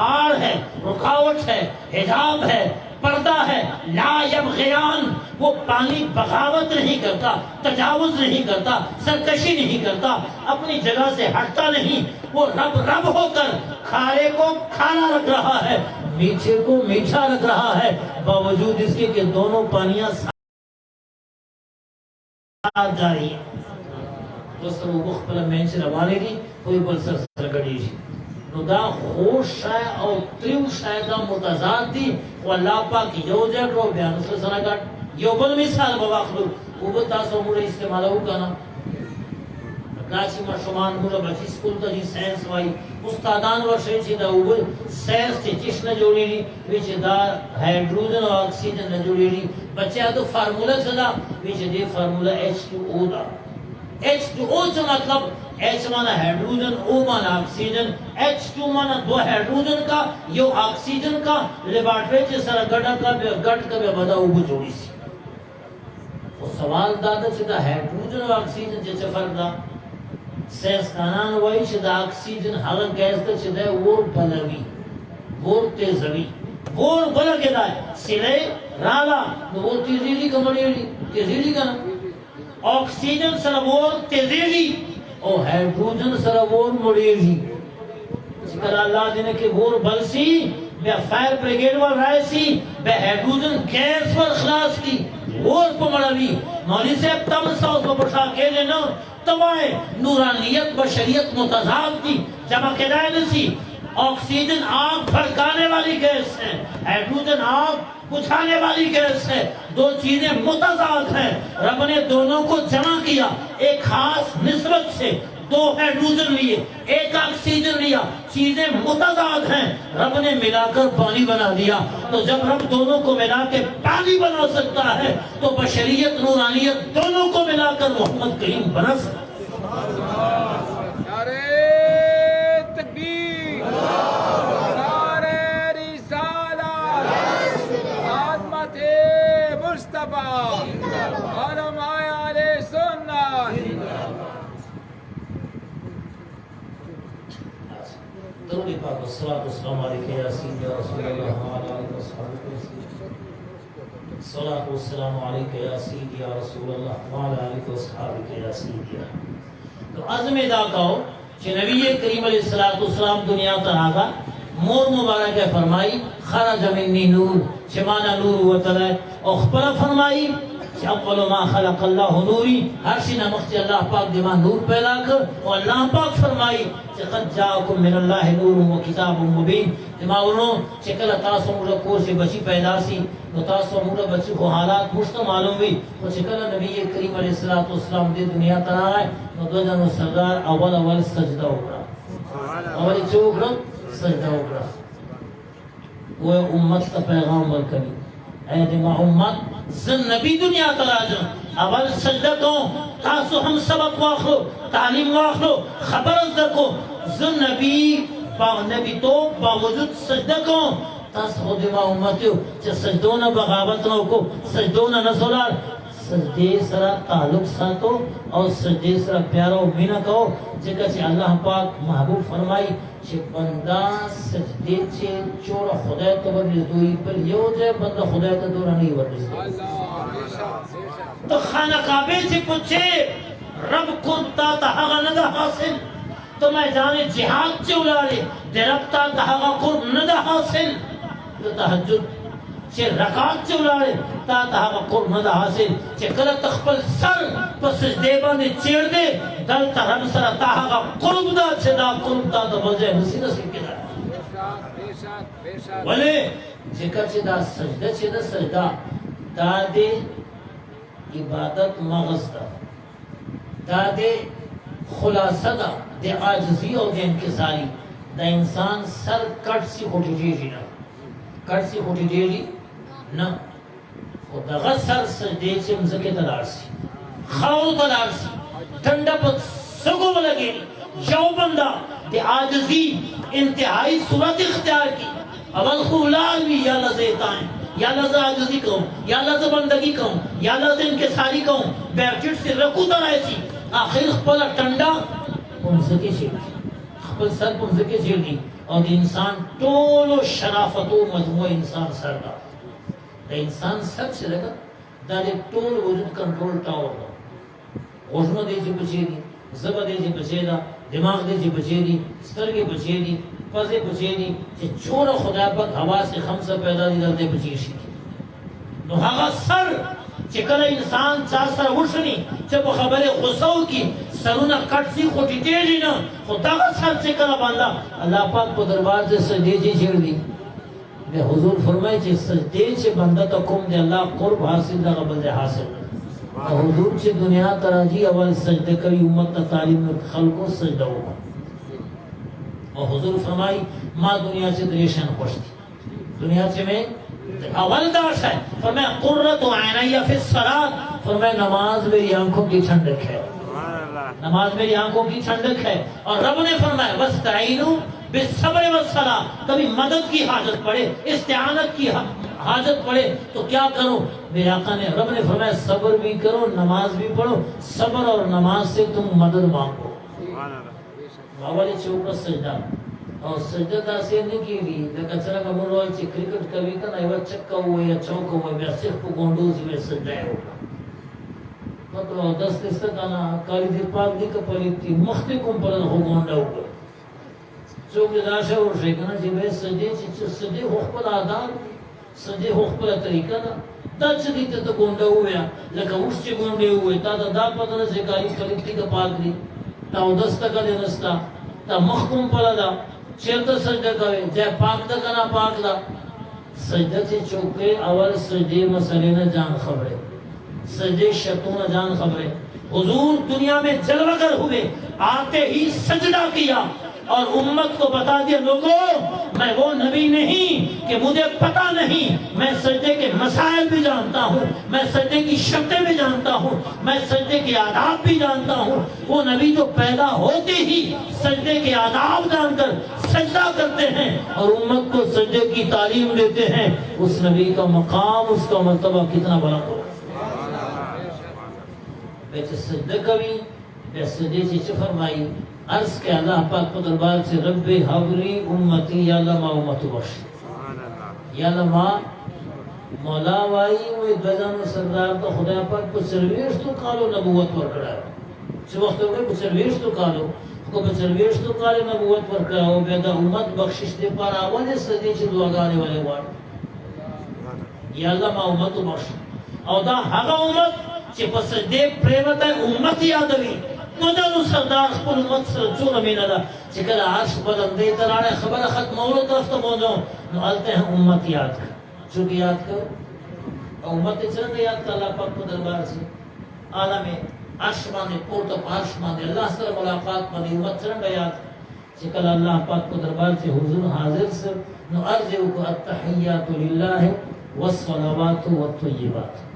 آڑ ہے رکاوٹ ہے حجاب ہے پردہ ہے لا یبغیان وہ پانی بغاوت نہیں کرتا تجاوز نہیں کرتا سرکشی نہیں کرتا اپنی جگہ سے ہٹتا نہیں وہ رب رب ہو کر کھارے کو کھانا رکھ رہا ہے میٹھے کو میٹھا رکھ رہا ہے باوجود اس کے کہ دونوں پانیاں ساتھ جا رہی ہیں دوستر وہ وقت پہلا میں سے روانے دی کوئی بل سرگڑی جی نو دا خوش شای او تریو شای دا متضاد دی و اللہ پاک یو جگ رو بیان اس لسنا کٹ یو بل مثال بواخلو وہ بتا سو مورے استعمالہ ہو کنا کراچی میں شمان مورا بچی سکول تا جی سینس وائی استادان ورشے چی دا وہ سینس چی چیش نہ جوڑی لی ویچے دا ہیڈروجن و آکسیجن نہ جوڑی لی بچے تو فارمولا چلا ویچے دے فارمولا H2O دا H2O سے مطلب H مانا ہیڈروجن O مانا آکسیجن H2 مانا دو ہیڈروجن کا یو آکسیجن کا لیبارٹوے چی سر گڑا کا گڑ کا بے بدا اوبو جوڑی سی وہ سوال دادا چی دا ہیڈروجن و آکسیجن چی فرق دا سینسدانان وائی چی دا آکسیجن حل گیس دا چی دا وور بلوی وور تیزوی وور بلگی دا سلے رالا وور تیزیلی کا مڑیلی تیزیلی کا نا آکسیجن سرور تیزیلی اور ہیڈروجن سرور مڑیلی ذکر اللہ دینے کے گور بلسی بے فائر بریگیڈ وال رائے سی بے ہیڈروجن گیس پر خلاص کی گور پا مڑالی مولی سے تم ساؤس پا پرشا کے لینا توائے نورانیت بشریت متضاد کی جمع کے دائے نسی آکسیجن آگ بھڑکانے والی گیس ہے ہیڈروجن آگ بجھانے والی گیس ہے دو چیزیں متضاد ہیں رب نے دونوں کو جمع کیا ایک خاص نسبت سے دو ہیڈروجن لیے ایک آکسیجن لیا چیزیں متضاد ہیں رب نے ملا کر پانی بنا دیا تو جب رب دونوں کو ملا کے پانی بنا سکتا ہے تو بشریت نورانیت دونوں کو ملا کر محمد کریم بنا سکتا ہے نعرہ تکبیر نعرہ رسالت خدمت مصطفیٰ علماء اہل سنت درود پاک السلام علیکم یا سیدی یا رسول اللہ وعلی آلہ وصحبہ الصلاۃ والسلام علیکم یا سیدی یا رسول اللہ وعلی آلہ وصحبہ یا سیدی. تو عزم ادا کہو کہ نبی کریم علیہ السلام دنیا پر آگا مور مبارک فرمائی خرج منی نور چمانا نور وطلع اخبر فرمائی کہ اول ما خلق اللہ نوری ہر شینا مختی اللہ پاک دماغ نور پیدا کر اور اللہ پاک فرمائی کہ قد جاکم من اللہ نور و کتاب مبین دماغ انہوں چکل تاسو مجھے کور سے بچی پیدا سی تو تاسو مجھے بچی کو حالات مجھتا معلوم بھی تو چکل نبی کریم علیہ السلام دے دنیا ترا ہے تو دو جنو سردار اول سجدہ اکڑا اول چوکڑا سجدہ اکڑا وہ امت کا پیغام برکنی اے دماغ امت زن نبی دنیا ترا جن اول سجدہ کو تاسو ہم سبق واخلو تعلیم واخلو خبر از دکو زن نبی تو باوجود سجدہ کو تاسو خود دماغ امتیو چا سجدونا بغاوت نو کو سجدونا نسولار سجدے سرا تعلق ساتو اور سجدے سرا پیارا و مینہ کہو جگہ چھ اللہ پاک محبوب فرمائی چھ بندہ سجدے چھ چورا خدای تو ورنز دوئی پر یو جائے بندہ خدای تو دورا نہیں ورنز دوئی تو خانہ کعبے چھ پچھے رب کنتا تا حغا نگا حاصل تو میدان جہاد چ اولارے درپتا تہاغا قرب ندا حاصل تو تہجد چه رکعت چه اولارے تا تہاغا قرب ندا حاصل چه کلا تخپل سر پس سجدے باندے چیر دے دل ترم سر تہاغا قرب دا چه دا قرب دا بجے نسی نصیب کے دا ولی ذکر چه دا سجدہ چه دا سجدہ دا دے عبادت مغز دا دا دے خلاصہ دا دے عاجزی اور دے انکساری دا انسان سر کٹ سی خوٹی جیجی نا کٹ سی خوٹی جیجی نا خود دا سر سجدے چے مزکی تلار سی خاؤ تلار سی ٹھنڈا پت سگو لگے یو بندہ دے عاجزی انتہائی صورت اختیار کی اول خولال بھی یا لزیتائیں یا لذا عاجزی کہوں یا لذا بندگی کہوں یا لذا انکساری کہوں بیرچٹ سے رکو در ایسی آخر خپل ٹنڈا پنزکی چھیڑ دی خپل سر پنزکی چھیڑ دی اور انسان ٹول و شرافت و مجموع انسان سر دا دا انسان سر سے لگا دا دے ٹول وجود کنٹرول ٹاور دا غشنو دے جی بچے دی زبا دے جی بچے دا دماغ دے جی بچے دی سترگی بچے دی پزے بچے دی چھ چورا خدا پاک ہوا سے خمسہ پیدا دی دل دے بچے شی نو ہاگا سر چکل انسان چار سر وشنی چپ خبر غصو کی سرونا کٹ سی خوٹی تیجی نا خدا کا سر چکل باندھا اللہ پاک کو دربار سے سجدے چی چھیڑ دی میں حضور فرمائے چی سجدے چی بندہ تا کم دے اللہ قرب حاصل دا بندے حاصل حضور چی دنیا تراجی اول سجدے کری امت تا تعلیم خلقو سجدہ ہوگا اور حضور فرمائی ماں دنیا سے دریشن خوش تھی دنیا سے میں اول داش ہے فرمایا قرۃ عینی فی الصلاۃ فرمایا نماز میری آنکھوں کی ٹھنڈک ہے نماز میری آنکھوں کی ٹھنڈک ہے اور رب نے فرمایا واستعینوا بالصبر والصلاۃ کبھی مدد کی حاجت پڑے استعانت کی حاجت پڑے تو کیا کرو میرے آقا نے رب نے فرمایا صبر بھی کرو نماز بھی پڑھو صبر اور نماز سے تم مدد مانگو باولی چوکا سجدہ اور سجدہ تاثیر نہیں کی بھی لیکن چرا کا مروال چی کرکٹ کبھی کنا ایوہ چکا ہوئے یا چوکا ہوئے بیا صرف کو گونڈوزی میں سجدہ ہے ہوگا تو دست اس تک آنا کالی دیر پاک دی کپلی تھی مختی کم پرن ہو گونڈا ہوگا چوک داشا اور شکنا جی بے سجدے چی سجدے خوخپل آدان سجدے خوخپل طریقہ نا تا چی دیتے تو گونڈا ہوئے لیکن اس چی گونڈے ہوئے تا دا پتنا سے کالی پلیتی کا پاک دی تا دست کا دے نستا تا مخکم پلا دا چیرتا سجدہ کوئے جائے پاک دا کنا پاک دا سجدہ چی چوکے اول سجدے مسئلے نہ جان خبرے سجدے شرطوں نہ جان خبرے حضور دنیا میں جلوہ گر ہوئے آتے ہی سجدہ کیا اور امت کو بتا دیا لوگوں میں وہ نبی نہیں کہ مجھے پتا نہیں میں سجدے کے مسائل بھی جانتا ہوں میں سجدے کی شرطیں بھی جانتا ہوں میں سجدے کے آداب بھی جانتا ہوں وہ نبی جو پیدا ہوتے ہی سجدے کے آداب جان کر سجدہ کرتے ہیں اور امت کو سجدے کی تعلیم دیتے ہیں اس نبی کا مقام اس کا مرتبہ کتنا بڑا ہو بیچے سجدہ کبھی بے سجدے چیچے فرمائی عرض کے اللہ پاک کو دربار سے رب حوری امتی یا اللہ ما امت بخش یا اللہ ما مولا وائی وہ گزان سردار تو خدا پاک کو سرویش تو کالو نبوت پر کڑا ہے چھ وقت ہوئے کو سرویش تو کالو کو سرویش تو کالو نبوت پر کڑا ہو بیدا امت بخشش دے پار آواز سجدے چھ دعا گانے والے وارد یا اللہ ما امت بخش او دا حقا امت چھ پس سجدے پریمت ہے امت یادوی مدن سردار خپل امت سر چون مینا دا چکل عرش بلندے ترانے خبر ختم اولو طرف تا موجوں نو آلتے ہیں امت یاد کر چونکہ یاد کر امت چرنگ یاد کر اللہ پاک کو دربار سے عالم عرش مانے پورتب عرش مانے اللہ سر ملاقات مانے امت چرنگ یاد کر چکل اللہ پاک کو دربار سے حضور حاضر سر نو ارجعو کو التحیات للہ والصلوات والطیبات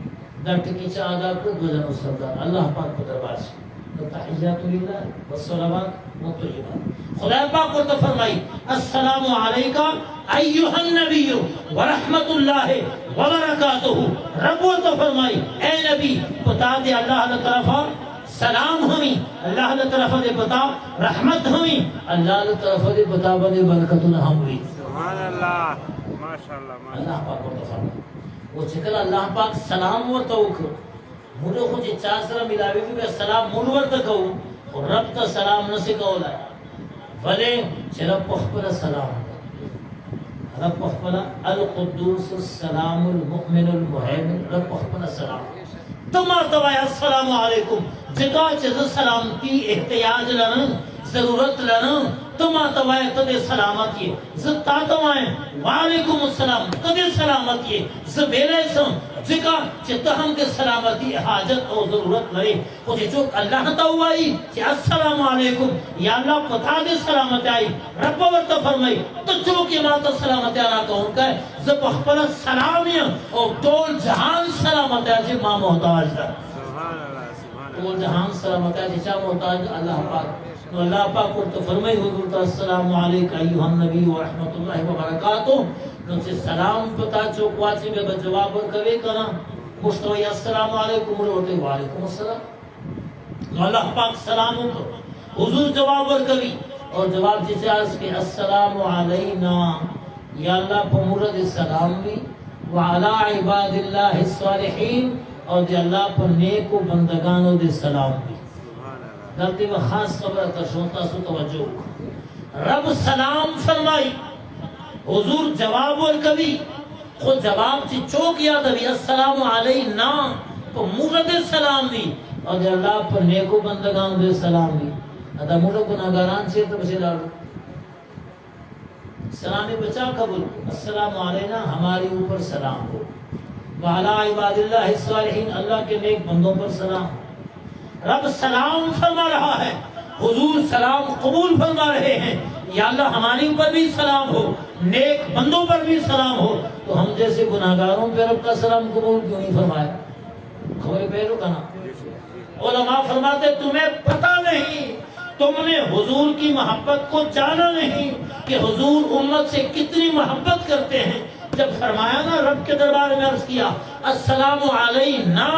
در ٹکی چاہ آدھا کر دو جنو سردار اللہ پاک کو دربار سے تحیات للہ والصلوات والطیبات خدا پاک کو تو فرمائی السلام علیکہ ایوہ النبی ورحمت اللہ وبرکاتہ رب کو تو فرمائی اے نبی بتا دے اللہ علیہ طرفہ سلام ہوئی اللہ علیہ طرفہ دے بتا رحمت ہوئی اللہ علیہ طرفہ دے بتا بنے برکت ہم ہوئی سبحان اللہ ماشاءاللہ اللہ پاک کو تو فرمائی وہ چکل اللہ پاک سلام و توکر مجھے خود چاسرہ ملاوی بھی سلام منور تک ہوں اور رب تا سلام نہ سکھو لائے ولی رب خپل سلام رب خپل القدوس السلام المؤمن المهيمن رب خپل سلام تما توایا السلام علیکم جگہ چیز سلامتی احتیاج لرن ضرورت لرن تما توایا تدے سلامت یہ زتا توایا وعلیکم السلام تدے سلامت یہ زبیلے سن جگہ چیتا ہم کے سلامتی حاجت اور ضرورت لرے کچھ چوک اللہ تاوائی کہ السلام علیکم یا اللہ پتا دے سلامت آئی رب ورطا فرمائی تو چوک یہ ماتا سلامت آنا کہوں کہ زب اخبر سلامی اور دول جہان سلامت آئی جی ماں محتاج دا دول جہان سلامت آئی جی چاہ محتاج اللہ پاک تو اللہ پاک کو تو فرمائی حضور تا السلام علیکہ ایوہ النبی ورحمت اللہ وبرکاتہ نوچے سلام پتا چوک واچے میں بجواب اور کوئے کنا مشتوی السلام علیکم روٹے وعلیکم السلام اللہ پاک سلام کو حضور جواب اور کوئی اور جواب جسے آج کے السلام علینا یا اللہ پا مرد سلام بھی وعلا عباد اللہ الصالحین اور دی اللہ پا نیک و بندگانو دے سلام بھی غلطی و خاص خبر تشونتا سو توجہ رب سلام فرمائی حضور جواب اور کبھی خود جواب چی چوک یاد ابھی السلام علینا تو مرد سلام دی اور دی اللہ پر نیکو بندگان دے سلام دی ادا مرد گناہگاران سے تو بچے ڈالو سلامی بچا قبول السلام علینا ہماری اوپر سلام ہو وعلا عباد اللہ الصالحین اللہ کے نیک بندوں پر سلام رب سلام فرما رہا ہے حضور سلام قبول فرما رہے ہیں یا اللہ ہماری اوپر بھی سلام ہو نیک بندوں پر بھی سلام ہو تو ہم جیسے گناہگاروں پہ رب کا سلام قبول کیوں نہیں فرمایا خبر پہلو کہنا علماء فرماتے تمہیں پتہ نہیں تم نے حضور کی محبت کو جانا نہیں کہ حضور امت سے کتنی محبت کرتے ہیں جب فرمایا نا رب کے دربار میں عرض کیا السلام علینا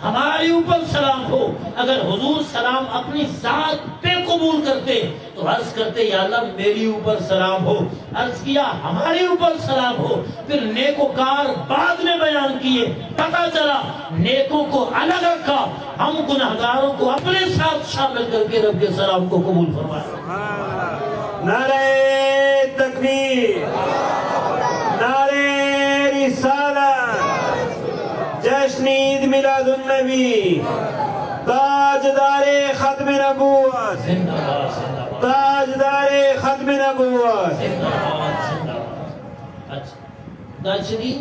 ہمارے اوپر سلام ہو اگر حضور سلام اپنی ذات پہ قبول کرتے تو عرض کرتے یا اللہ میری اوپر سلام ہو عرض کیا ہمارے اوپر سلام ہو پھر نیکوکار بعد میں بیان کیے پتہ چلا نیکوں کو الگ رکھا ہم گناہگاروں کو اپنے ساتھ شامل کر کے رب کے سلام کو قبول فرمایا نعرہ تکبیر نعرہ رسالت جشن عید میلاد النبی تاجدار ختم نبوت تاجدار ختم نبوت داچری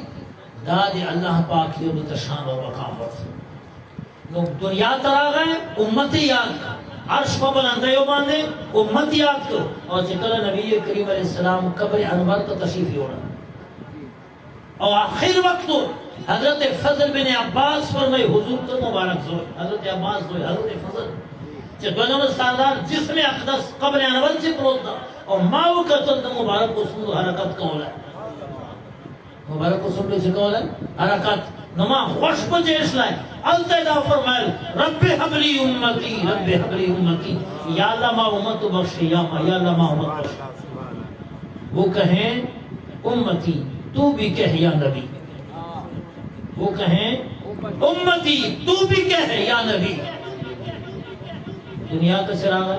داد اللہ پاک یہ بتشان و وقامت لوگ دنیا ترا گئے امت یاد کا عرش کو بلندیوں باندھے امت یاد کو اور چکل نبی کریم علیہ السلام قبر انور کا تشریف ہونا اور آخر وقت حضرت فضل بن عباس فرمائے حضور تو مبارک زور حضرت عباس دوئے حضرت فضل چہ دونوں سردار جسم اقدس قبر انور سے پروت دا اور ماں قتل دا مبارک کو سن حرکت کول ہے مبارک کو سن سے کول ہے حرکت نما خوش بجیش لائے التدا فرمائے رب حبلی امتی رب حبلی امتی یا اللہ ما امت بخشی یا اللہ ما امت بخشی وہ کہیں امتی تو بھی کہہ یا نبی وہ کہیں امتی تو بھی کہہ یا نبی دنیا کا چراغ ہے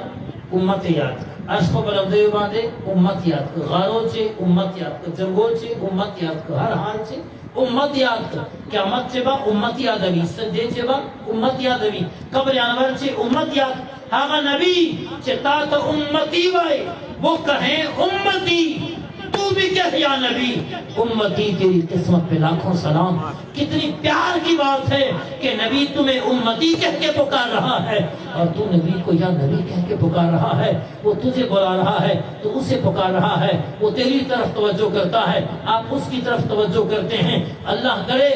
امت یاد عرش کو بلندے باندھے امت یاد کر غاروں سے امت یاد کر جنگوں سے امت یاد کر ہر حال سے امت یاد کر قیامت سے با امت یاد ابھی سجدے سے با امت یاد ابھی قبر انور سے امت یاد ہاں نبی چتا تو امتی بھائی وہ کہیں امتی تو بھی کہہ یا نبی امتی تیری قسمت پہ لاکھوں سلام کتنی پیار کی بات ہے کہ نبی تمہیں امتی کہہ کے پکار رہا ہے اور تو نبی کو یا نبی کہہ کے پکار رہا ہے وہ تجھے بلا رہا ہے تو اسے پکار رہا ہے وہ تیری طرف توجہ کرتا ہے آپ اس کی طرف توجہ کرتے ہیں اللہ کرے